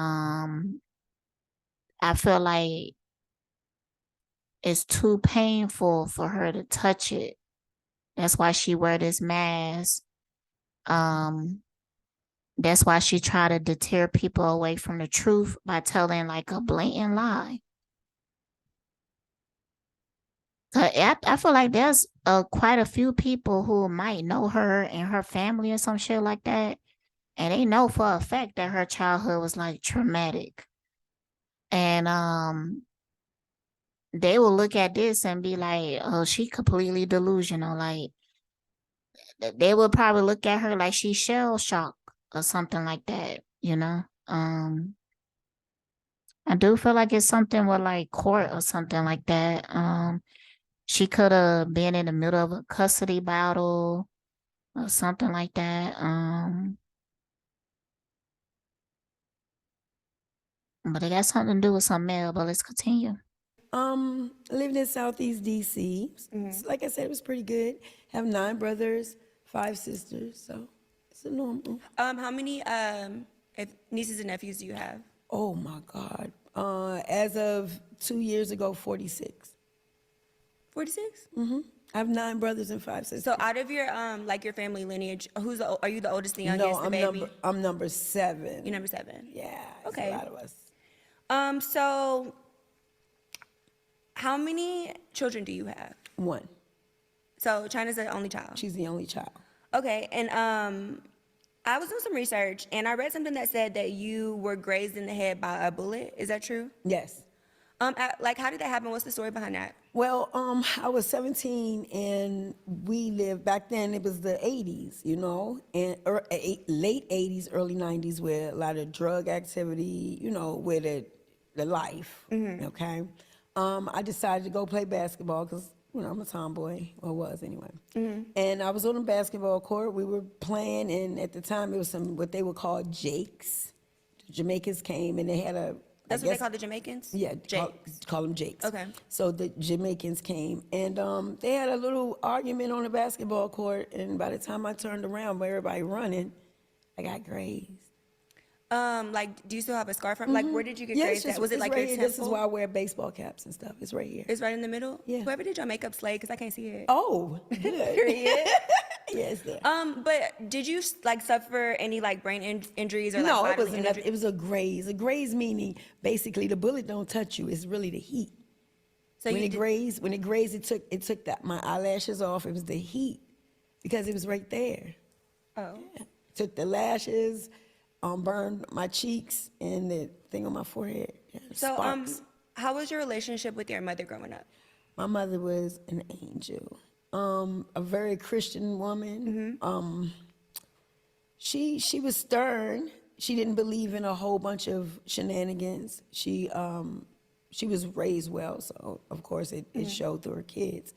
I feel like it's too painful for her to touch it. That's why she wear this mask. Um, That's why she tried to deter people away from the truth by telling like a blatant lie. I feel like there's quite a few people who might know her and her family or some shit like that. And they know for a fact that her childhood was like traumatic. And they will look at this and be like, oh, she completely delusional. Like they will probably look at her like she's shell shocked or something like that, you know? I do feel like it's something with like court or something like that. She could have been in the middle of a custody battle or something like that. But it got something to do with some male, but let's continue. Living in Southeast DC. Like I said, it was pretty good. Have 9 brothers, 5 sisters, so it's a normal. How many nieces and nephews do you have? Oh my God. As of 2 years ago, 46. 46? I have 9 brothers and 5 sisters. So out of your like your family lineage, are you the oldest, the youngest, No, the baby? I'm number 7. You're number 7. Yeah, it's Okay. a lot of us. So how many children do you have? 1. So China's the only child. She's the only child. Okay, and I was doing some research and I read something that said that you were grazed in the head by a bullet. Is that true? Yes. Like how did that happen? What's the story behind that? Well, I was 17 and we lived back then. It was the 80s, you know, and late 80s, early 90s, where a lot of drug activity, you know, where the life. Okay. I decided to go play basketball because, you know, I'm a tomboy, or was anyway. And I was on a basketball court. We were playing, and at the time it was what they would call Jakes. The Jamaicans came and they had a. That's what they call the Jamaicans? Yeah, Jakes. call them Jakes. Okay. So the Jamaicans came, and they had a little argument on the basketball court, and by the time I turned around, where everybody running, I got grazed. Like, do you still have a scar from? Like, where did you get grazed at? Was it like right your here. temple? This is why I wear baseball caps and stuff. It's right here. It's right in the middle? Yeah. Whoever did your makeup slay, because I can't see it. Oh, good. Period. Yeah, it's there. But did you like suffer any like brain injuries or like No, it bodily wasn't. injuries? It was a graze. A graze meaning basically the bullet don't touch you. It's really the heat. So when you it grazed, it took my eyelashes off. It was the heat because it was right there. Oh. Yeah. Took the lashes, burned my cheeks and the thing on my forehead. Yeah, So sparks. how was your relationship with your mother growing up? My mother was an angel. A very Christian woman. She was stern. She didn't believe in a whole bunch of shenanigans. She was raised well, so of course it showed through her kids.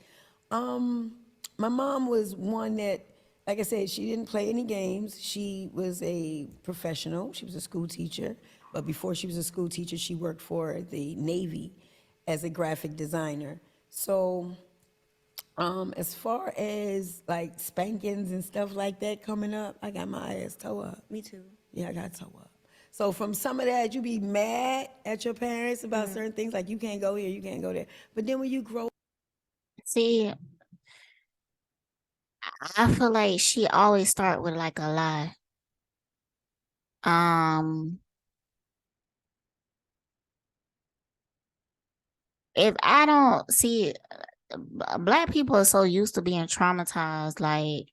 My mom was one that, like I said, she didn't play any games. She was a professional. She was a school teacher, but before she was a school teacher, she worked for the Navy as a graphic designer. So as far as like spankings and stuff like that coming up, I got my ass toe up. Me too. Yeah, I got toe up. So from some of that, you be mad at your parents about certain things, like you can't go here, you can't go there. But then when you grow, See, I feel like she always start with like a lie. If I don't see, Black people are so used to being traumatized, like,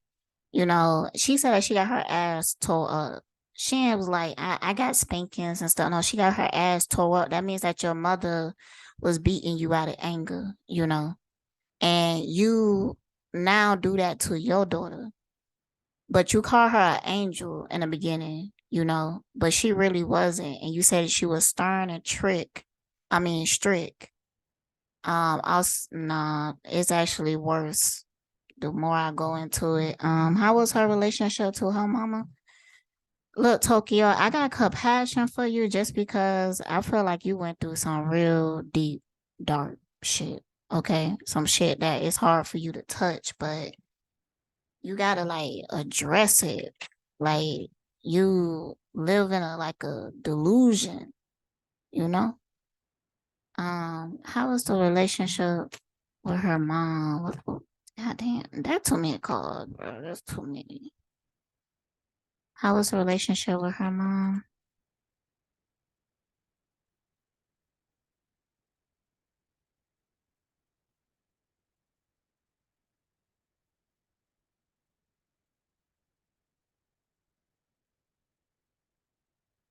you know, she said that she got her ass tore up. She was like, I got spankings and stuff. No, she got her ass tore up. That means that your mother was beating you out of anger, you know, and you now do that to your daughter. But you call her an angel in the beginning, you know, but she really wasn't. And you said she was stern and strict. Nah, it's actually worse the more I go into it. How was her relationship to her mama? Look, Tokyo, I got compassion for you just because I feel like you went through some real deep, dark shit. Okay, some shit that is hard for you to touch, but you gotta like address it. Like you live in a delusion, you know? How was the relationship with her mom? God damn, that's too many calls, bro. That's too many. How was the relationship with her mom?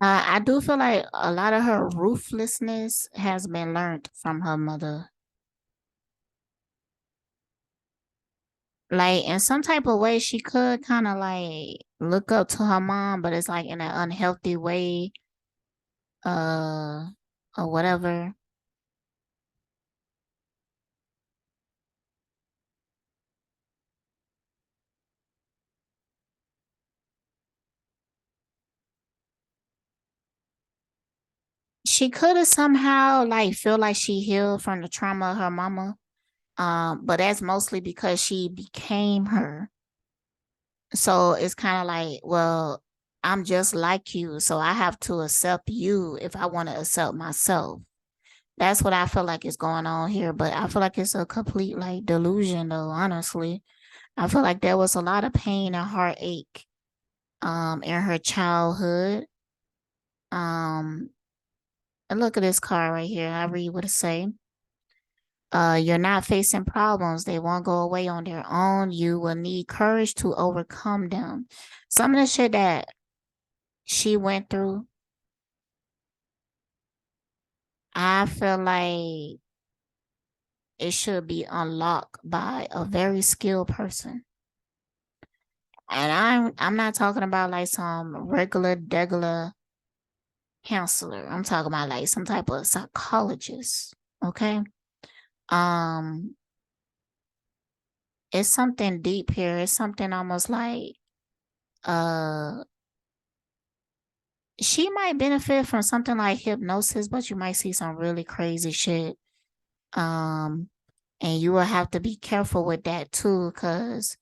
I do feel like a lot of her ruthlessness has been learned from her mother. like in some type of way she could kind of like look up to her mom, but it's like in an unhealthy way, uh, or whatever. She could have somehow like feel like she healed from the trauma of her mama. But that's mostly because she became her. So it's kind of like, well, I'm just like you, so I have to accept you if I want to accept myself. That's what I feel like is going on here, but I feel like it's a complete like delusion though, honestly. I feel like there was a lot of pain and heartache in her childhood. Um and look at this card right here. I read what it say. You're not facing problems. They won't go away on their own. You will need courage to overcome them. Some of the shit that she went through, I feel like it should be unlocked by a very skilled person. And I'm not talking about like some regular degular counselor. I'm talking about like some type of psychologist. Okay. Um, it's something deep here. It's something almost like uh she might benefit from something like hypnosis, but you might see some really crazy shit. Um, and you will have to be careful with that too, because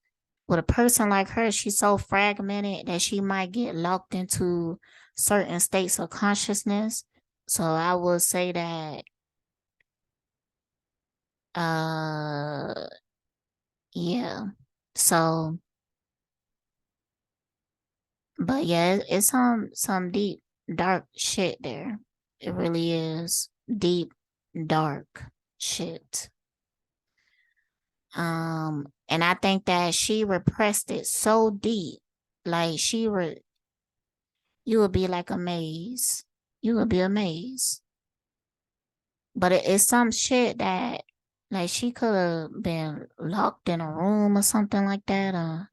with a person like her, she's so fragmented that she might get locked into certain states of consciousness. So I will say that uh yeah. So but yeah, it's some deep dark shit there. It really is deep dark shit. And I think that she repressed it so deep, like you would be like amazed. You would be amazed. But it's some shit that like she could have been locked in a room or something like that.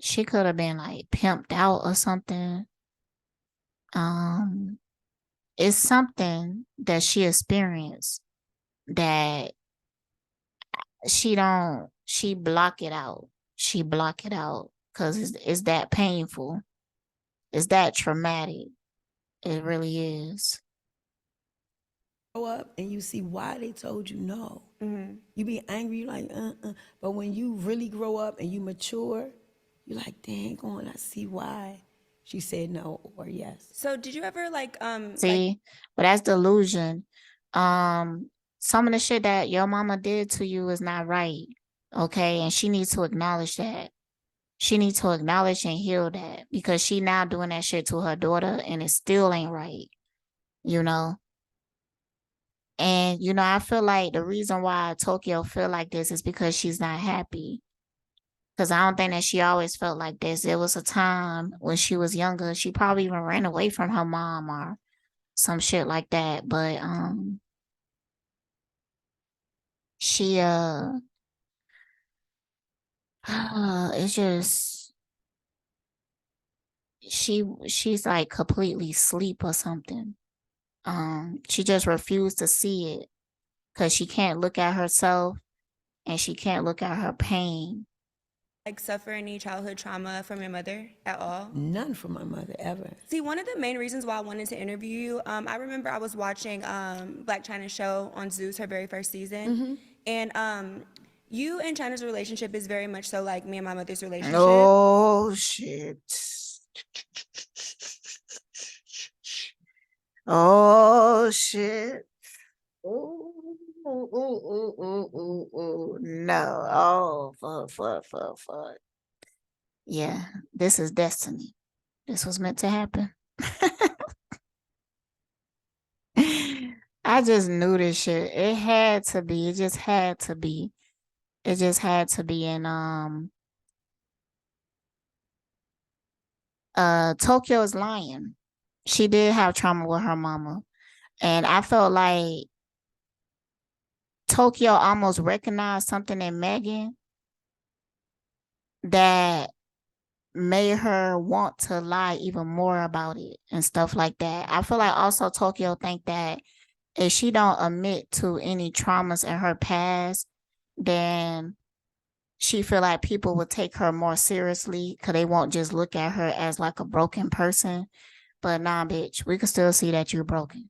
She could have been like pimped out or something. Um, it's something that she experienced that she block it out. She block it out because it's that painful. It's that traumatic. It really is. Grow up and you see why they told you no. You be angry, you like, But when you really grow up and you mature, you like, dang on, I see why she said no or yes. So did you ever like See, but that's delusion. Some of the shit that your mama did to you is not right. Okay, and she needs to acknowledge that. She needs to acknowledge and heal that because she now doing that shit to her daughter and it still ain't right, you know? And I feel like the reason why Tokyo feel like this is because she's not happy. Because I don't think that she always felt like this. There was a time when she was younger, she probably even ran away from her mom or some shit like that. But she it's just she's like completely asleep or something. She just refused to see it because she can't look at herself and she can't look at her pain. like suffer any childhood trauma from your mother at all? None from my mother ever. See, one of the main reasons why I wanted to interview you, I remember I was watching Black China's show on Zeus, her very first season, and you and China's relationship is very much so like me and my mother's relationship. Oh shit. Oh shit. Ooh, ooh, ooh, ooh, ooh, ooh. No. Oh, fuck, fuck, fuck, fuck. Yeah, this is destiny. This was meant to happen. I just knew this shit. It had to be. It just had to be. It just had to be. And Tokyo is lying. She did have trauma with her mama. And I felt like Tokyo almost recognized something in Meghan that made her want to lie even more about it and stuff like that. I feel like also Tokyo think that if she don't admit to any traumas in her past, then she feel like people would take her more seriously because they won't just look at her as like a broken person. But nah, bitch, we can still see that you're broken.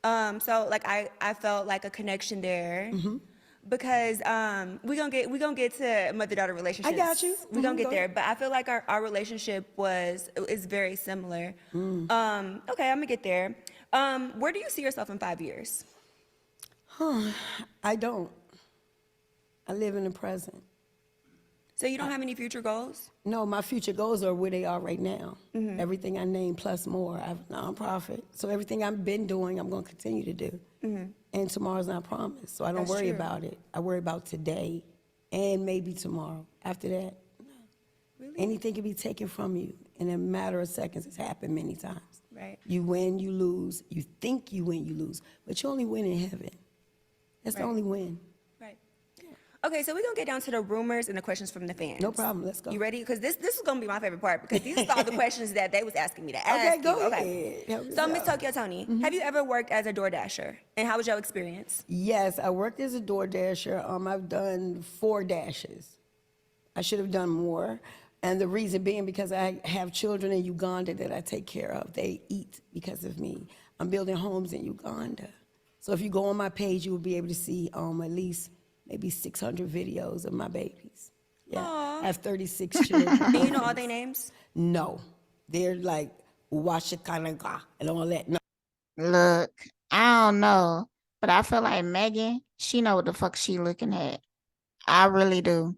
So like I felt like a connection there. Because we gonna get to mother-daughter relationships. I got you. We're gonna get Go there. ahead. But I feel like our relationship is very similar. Okay, I'm gonna get there. Where do you see yourself in 5 years? I don't. I live in the present. So you don't have any future goals? No, my future goals are where they are right now. Mm-hmm. Everything I named plus more. I have a nonprofit. So everything I've been doing, I'm going to continue to do. And tomorrow's not promised. So I don't That's worry true. about it. I worry about today and maybe tomorrow. After that, no. Really? Anything can be taken from you in a matter of seconds. It's happened many times. Right. You win, you lose. You think you win, you lose. But you only win in heaven. That's the Right. only win. Right. Okay, so we're gonna get down to the rumors and the questions from the fans. No problem. Let's go. You ready? Because this is gonna be my favorite part because these are all the questions that they was asking me to ask. Okay, go you. ahead. Help So us Miss out. Tokyo Toni, have you ever worked as a door dasher? And how was your experience? Yes, I worked as a door dasher. I've done 4 dashes. I should have done more. And the reason being because I have children in Uganda that I take care of. They eat because of me. I'm building homes in Uganda. So if you go on my page, you will be able to see at least maybe 600 videos of my babies. Yeah, I have 36 children. And you know all their names? No, they're like Washikanaga and all that. No. Look, I don't know, but I feel like Meghan, she know what the fuck she looking at. I really do.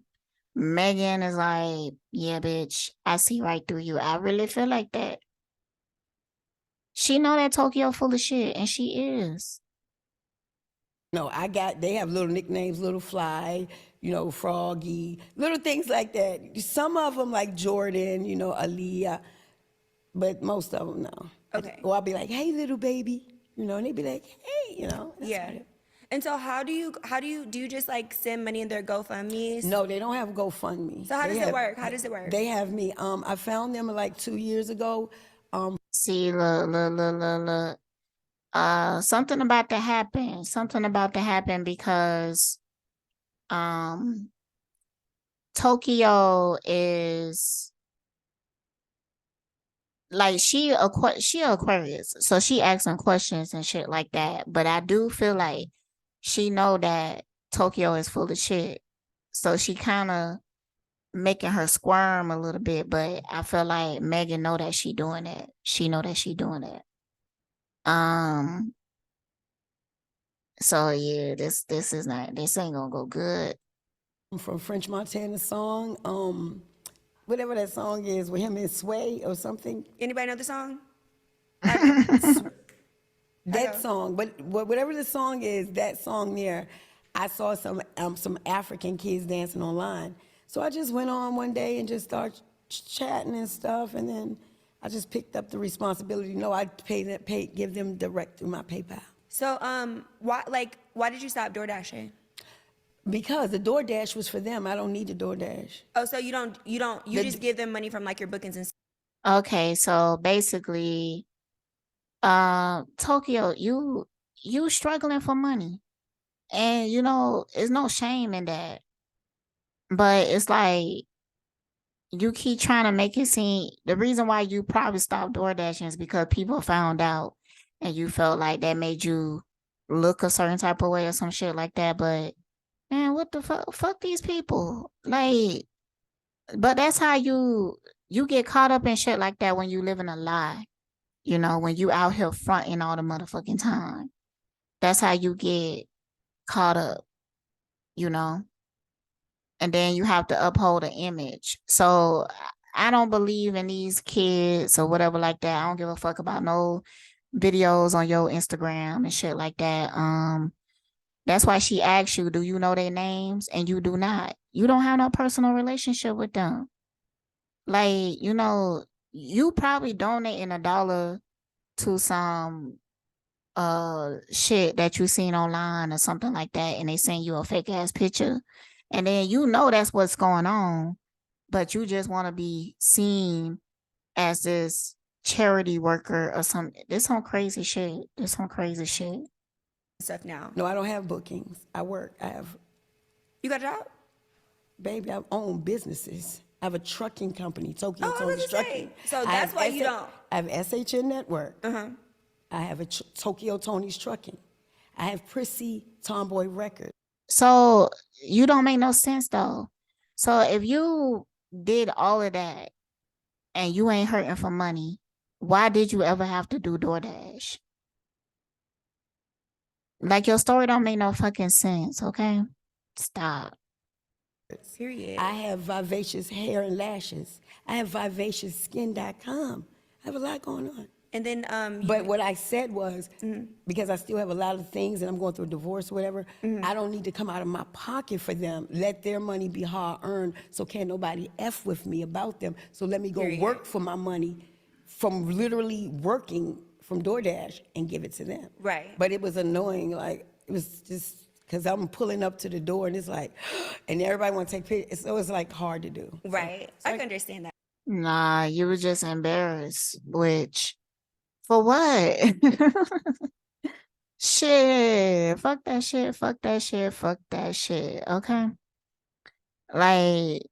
Meghan is like, yeah, bitch, I see right through you. I really feel like that. She know that Tokyo full of shit, and she is. No, they have little nicknames, Little Fly, Froggy, little things like that. Some of them like Jordan, Aaliyah, but most of them, no. Okay. Or I'll be like, hey, little baby, and they'd be like, hey, that's Yeah. about it. And so how do you just like send money in their GoFundMe's? No, they don't have GoFundMe. So how They does it have- work? How does it work? They have me. I found them like 2 years ago. See, look. Something about to happen. Something about to happen because Tokyo is like she Aquarius, so she asking questions and shit like that. But I do feel like she know that Tokyo is full of shit, so she kind of making her squirm a little bit. But I feel like Meghan know that she doing it. She know that she doing it. So yeah, this ain't gonna go good. From French Montana song, whatever that song is with him and Sway or something. Anybody know the song? That song, but whatever the song is, that song there, I saw some African kids dancing online. So I just went on one day and just started chatting and stuff, and then I just picked up the responsibility. No, I give them direct through my PayPal. So why did you stop door dashing? Because the DoorDash was for them. I don't need the DoorDash. Oh, so you just give them money from like your bookings and Okay, so basically, Tokyo, you struggling for money, and there's no shame in that. But it's like you keep trying to make it seem the reason why you probably stopped DoorDashing is because people found out, and you felt like that made you look a certain type of way or some shit like that. But man, what the fuck? Fuck these people. Like, but that's how you get caught up in shit like that when you live in a lie. When you out here fronting all the motherfucking time. That's how you get caught up, and then you have to uphold an image. So I don't believe in these kids or whatever like that. I don't give a fuck about no videos on your Instagram and shit like that. That's why she asked you, do you know their names? And you do not. You don't have no personal relationship with them. Like, you probably donating $1 to some shit that you seen online or something like that, and they send you a fake ass picture, And then you know that's what's going on, but you just want to be seen as this charity worker or something. This some crazy shit. This some crazy shit. Stuff now. No, I don't have bookings. I work. You got a job? Baby, I own businesses. I have a trucking company, Tokyo Oh, I was Tony's gonna Trucking. say. So I that's have why you don't. I have Ascension Network. I have a Tokyo Tony's Trucking. I have Prissy Tomboy Records. So you don't make no sense though. So if you did all of that and you ain't hurting for money, why did you ever have to do DoorDash? Like your story don't make no fucking sense, okay? Stop. Period. I have Vivacious Hair and Lashes. I have VivaciousSkin.com. I have a lot going on. And then But what I said was, because I still have a lot of things and I'm going through a divorce or whatever, I don't need to come out of my pocket for them. Let their money be hard earned, so can't nobody F with me about them. So let me go Period. work for my money from literally working from DoorDash and give it to them. Right. But it was annoying, like, it was just, because I'm pulling up to the door and it's like, and everybody want to take pictures, so it's like hard to do. right. I can understand that. Nah, you were just embarrassed, which for what? Shit. Fuck that shit. Fuck that shit. Fuck that shit. Okay. Like,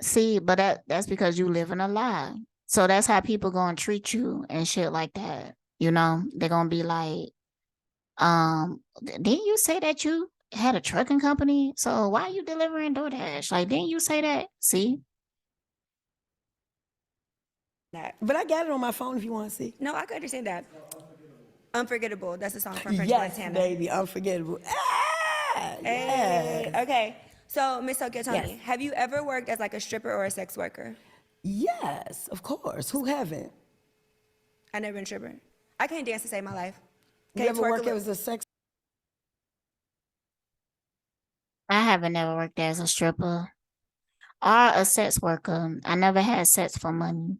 see, but that's because you live in a lie. So that's how people gonna treat you and shit like that. You know, they're gonna be like, didn't you say that you had a trucking company? So why are you delivering DoorDash? Like, didn't you say that? See? But I got it on my phone if you want to see. No, I can understand that. Unforgettable. That's a song from French Yes, Montana. baby, unforgettable. Ah, Hey. yes. Okay. So, Miss Tokyo Toni, Yes. have you ever worked as like a stripper or a sex worker? Yes, of course. Who haven't? I never been a stripper. I can't dance to save my life. You Can't ever twerk a work little- as a sex? I haven't never worked as a stripper or a sex worker. I never had sex for money.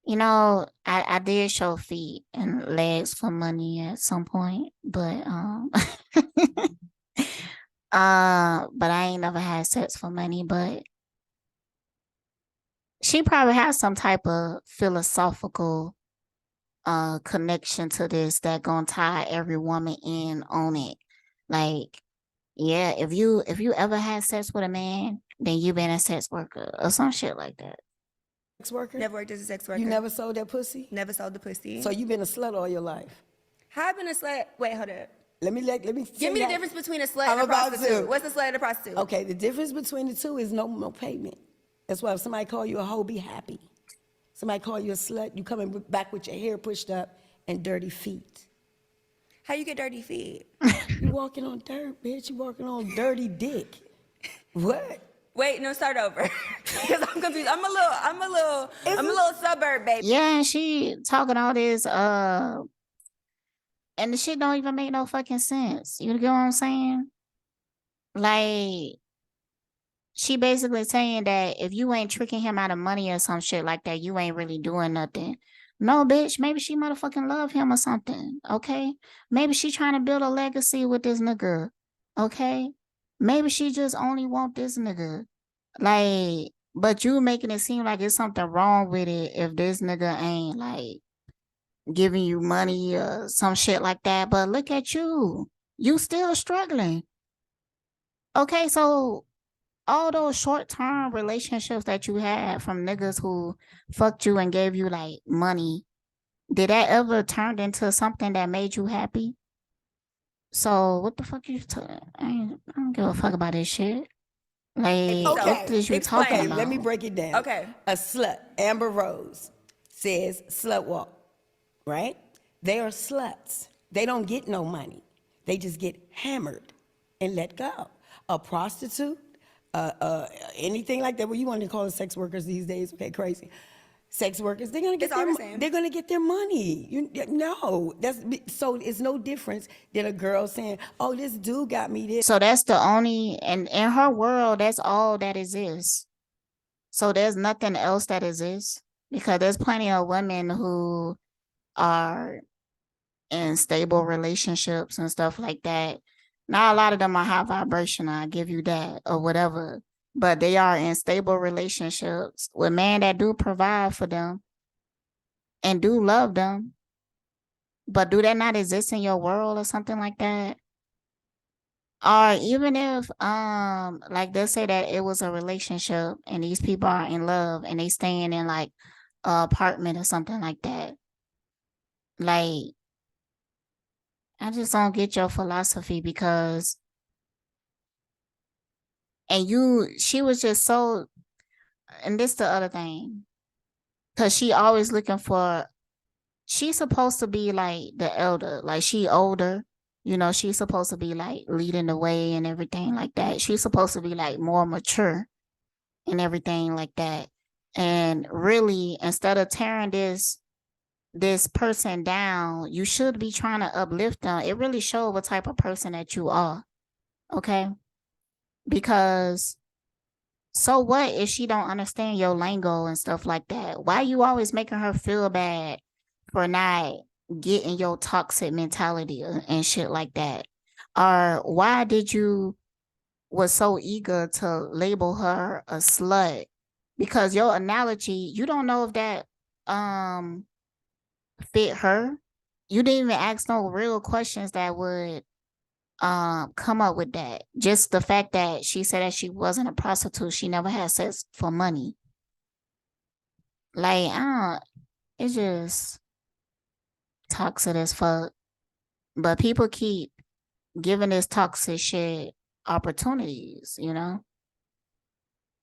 You know, I did show feet and legs for money at some point, but but I ain't never had sex for money. But she probably has some type of philosophical connection to this that gonna tie every woman in on it. Like, yeah, if you ever had sex with a man, then you been a sex worker or some shit like that. Sex worker? Never worked as a sex worker. You never sold that pussy? Never sold the pussy. So you been a slut all your life? How I been a slut? Wait, hold up. Let me Give me the difference between a slut I'm and a about prostitute. to. What's a slut and a prostitute? Okay, the difference between the two is no payment. That's why if somebody call you a hoe, be happy. Somebody call you a slut, you coming back with your hair pushed up and dirty feet. How you get dirty feet? You walking on dirt, bitch. You walking on dirty dick. What? Wait, no, start over. Because I'm confused. I'm a little suburb, baby. Yeah, and she talking all this and the shit don't even make no fucking sense. You get what I'm saying? Like, she basically saying that if you ain't tricking him out of money or some shit like that, you ain't really doing nothing. No, bitch, maybe she motherfucking love him or something, okay? Maybe she trying to build a legacy with this nigga, okay? Maybe she just only want this nigga. Like, but you making it seem like it's something wrong with it if this nigga ain't, like, giving you money or some shit like that. But look at you. You still struggling. Okay, so all those short-term relationships that you had from niggas who fucked you and gave you like money, did that ever turn into something that made you happy? So what the fuck I don't give a fuck about this shit. Like, Okay, what is you explain. talking Okay, about? let me break it down. Okay. A slut, Amber Rose, says slut walk, right? They are sluts. They don't get no money. They just get hammered and let go. A prostitute, anything like that, what you want to call it, sex workers these days, okay, crazy. Sex workers, they're gonna get It's all the same. they're gonna get their money. No, so it's no difference than a girl saying, "Oh, this dude got me this." So that's the only, and in her world, that's all that exists. So there's nothing else that exists because there's plenty of women who are in stable relationships and stuff like that. Now a lot of them are high vibrational, I give you that, or whatever. But they are in stable relationships with men that do provide for them and do love them. But do that not exist in your world or something like that? Or even if like let's say that it was a relationship and these people are in love and they staying in like a apartment or something like that. Like, I just don't get your philosophy because she was just so, and this the other thing, because she always looking for, she's supposed to be like the elder, like she older, you know, she's supposed to be like leading the way and everything like that. She's supposed to be like more mature and everything like that. And really, instead of tearing this person down, you should be trying to uplift them. It really shows what type of person that you are. Okay? Because so what if she don't understand your lingo and stuff like that? Why you always making her feel bad for not getting your toxic mentality and shit like that? Or why did you was so eager to label her a slut? Because your analogy, you don't know if that fit her. You didn't even ask no real questions that would come up with that. Just the fact that she said that she wasn't a prostitute, she never had sex for money. Like, it's just toxic as fuck. But people keep giving this toxic shit opportunities, you know?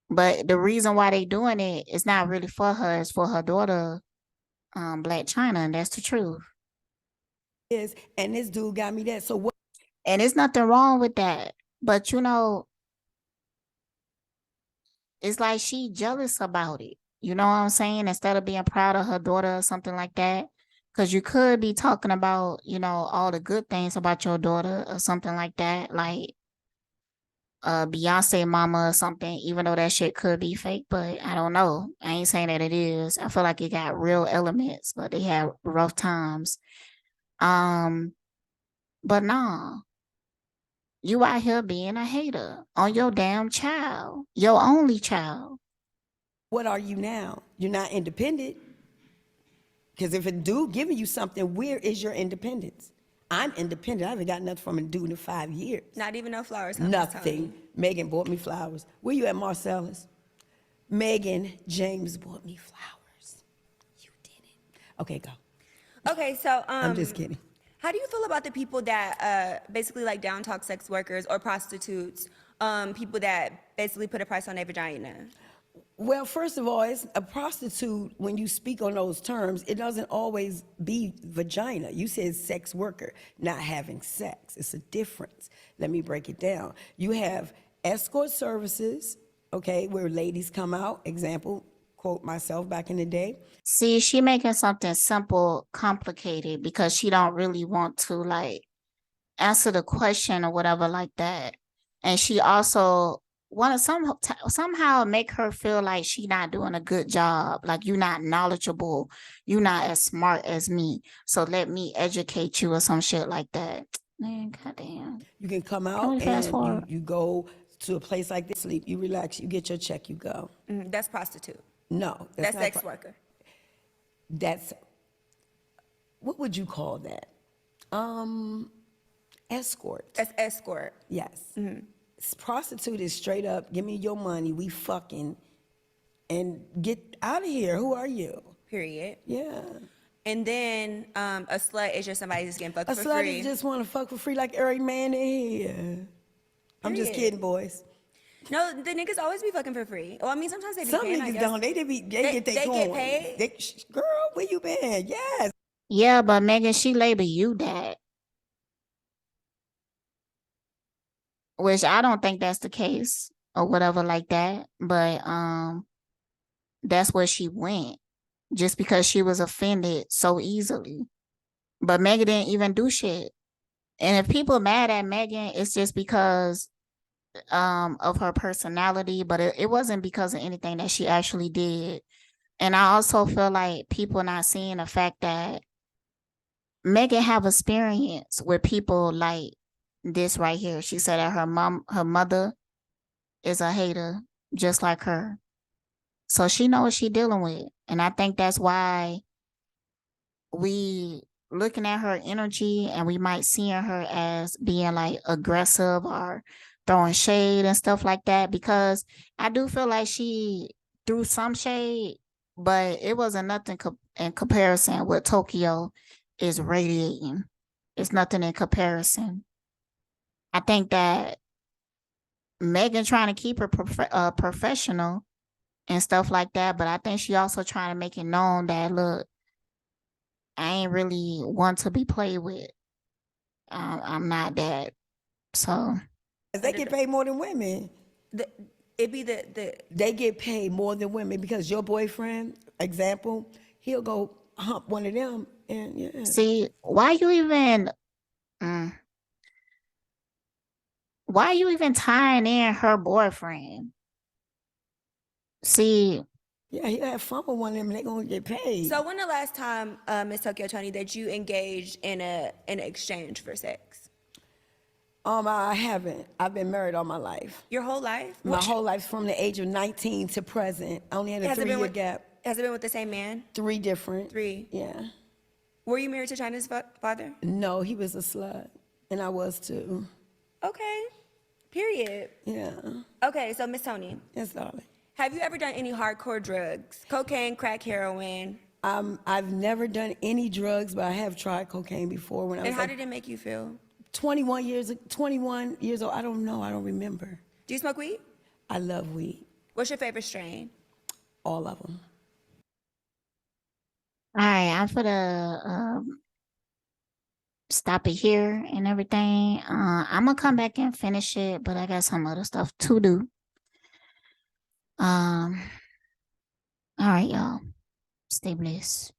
But the reason why they doing it is not really for her, it's for her daughter, Black China, and that's the truth. And this dude got me that. So what? And there's nothing wrong with that. But you know, it's like she jealous about it. You know what I'm saying? Instead of being proud of her daughter or something like that. Because you could be talking about, you know, all the good things about your daughter or something like that. Like Beyonce mama or something, even though that shit could be fake, but I don't know. I ain't saying that it is. I feel like it got real elements, but they had rough times. But nah, you out here being a hater on your damn child, your only child. What are you now? You're not independent. Because if a dude giving you something, where is your independence? I'm independent. I haven't got nothing from a dude in 5 years. Not even no flowers. Huh, Nothing. Megan bought me flowers. Where you at, Marcellus? Megan James bought me flowers. You didn't. Okay, go. Okay, so I'm just kidding. how do you feel about the people that basically like down talk sex workers or prostitutes, people that basically put a price on their vagina? Well, first of all, it's a prostitute, when you speak on those terms, it doesn't always be vagina. You said sex worker, not having sex. It's a difference. Let me break it down. You have escort services, okay, where ladies come out, example, quote myself back in the day. See, she making something simple complicated because she don't really want to like answer the question or whatever like that. And she also want to somehow make her feel like she not doing a good job, like you not knowledgeable, you not as smart as me, so let me educate you or some shit like that. Man, goddamn. You can come Can out we fast and forward? you go to a place like this, sleep, you relax, you get your check, you go. That's prostitute. No, That's not sex worker. That's, what would you call that? Escort. That's escort. Yes. Prostitute is straight up, give me your money, we fucking, and get out of here. Who are you? Period. Yeah. And then a slut is just somebody who's getting fucked A for slut free. is just want to fuck for free like every man in here. I'm just Period. kidding, boys. No, the niggas always be fucking for free. Well, I mean, sometimes they be Some paying, I niggas guess. don't. They get their they coin. get paid? Girl, where you been? Yes. Yeah, but Megan, she label you that, which I don't think that's the case or whatever like that. But that's where she went just because she was offended so easily. But Megan didn't even do shit. And if people mad at Megan, it's just because of her personality, but it wasn't because of anything that she actually did. And I also feel like people not seeing the fact that Megan have experience with people like this right here. She said that her mother is a hater just like her. So she knows what she's dealing with. And I think that's why we looking at her energy and we might seeing her as being like aggressive or throwing shade and stuff like that, because I do feel like she threw some shade, but it wasn't nothing in comparison what Tokyo is radiating. It's nothing in comparison. I think that Meghan trying to keep her professional and stuff like that, but I think she also trying to make it known that, look, I ain't really one to be played with. I'm not that. So They get paid more than women. It'd be the They get paid more than women because your boyfriend, example, he'll go hump one of them and yeah. see, why you even tying in her boyfriend? See, Yeah, he'll have fun with one of them and they're gonna get paid. So when the last time, Miss Tokyo Toni, that you engaged in an exchange for sex? I haven't. I've been married all my life. Your whole life? My whole life from the age of 19 to present. I only had a Has it been 3-year with- gap. Has it been with the same man? 3 different. 3. Yeah. Were you married to China's father? No, he was a slut. And I was too. Okay. Period. Yeah. Okay, so Miss Toni, Yes, darling. have you ever done any hardcore drugs? Cocaine, crack, heroin? I've never done any drugs, but I have tried cocaine before when I And was how like did it make you feel? 21 years old. I don't know. I don't remember. Do you smoke weed? I love weed. What's your favorite strain? All of them. all right, I'm for the stop it here and everything. I'm gonna come back and finish it, but I got some other stuff to do. All right, y'all. Stay blessed.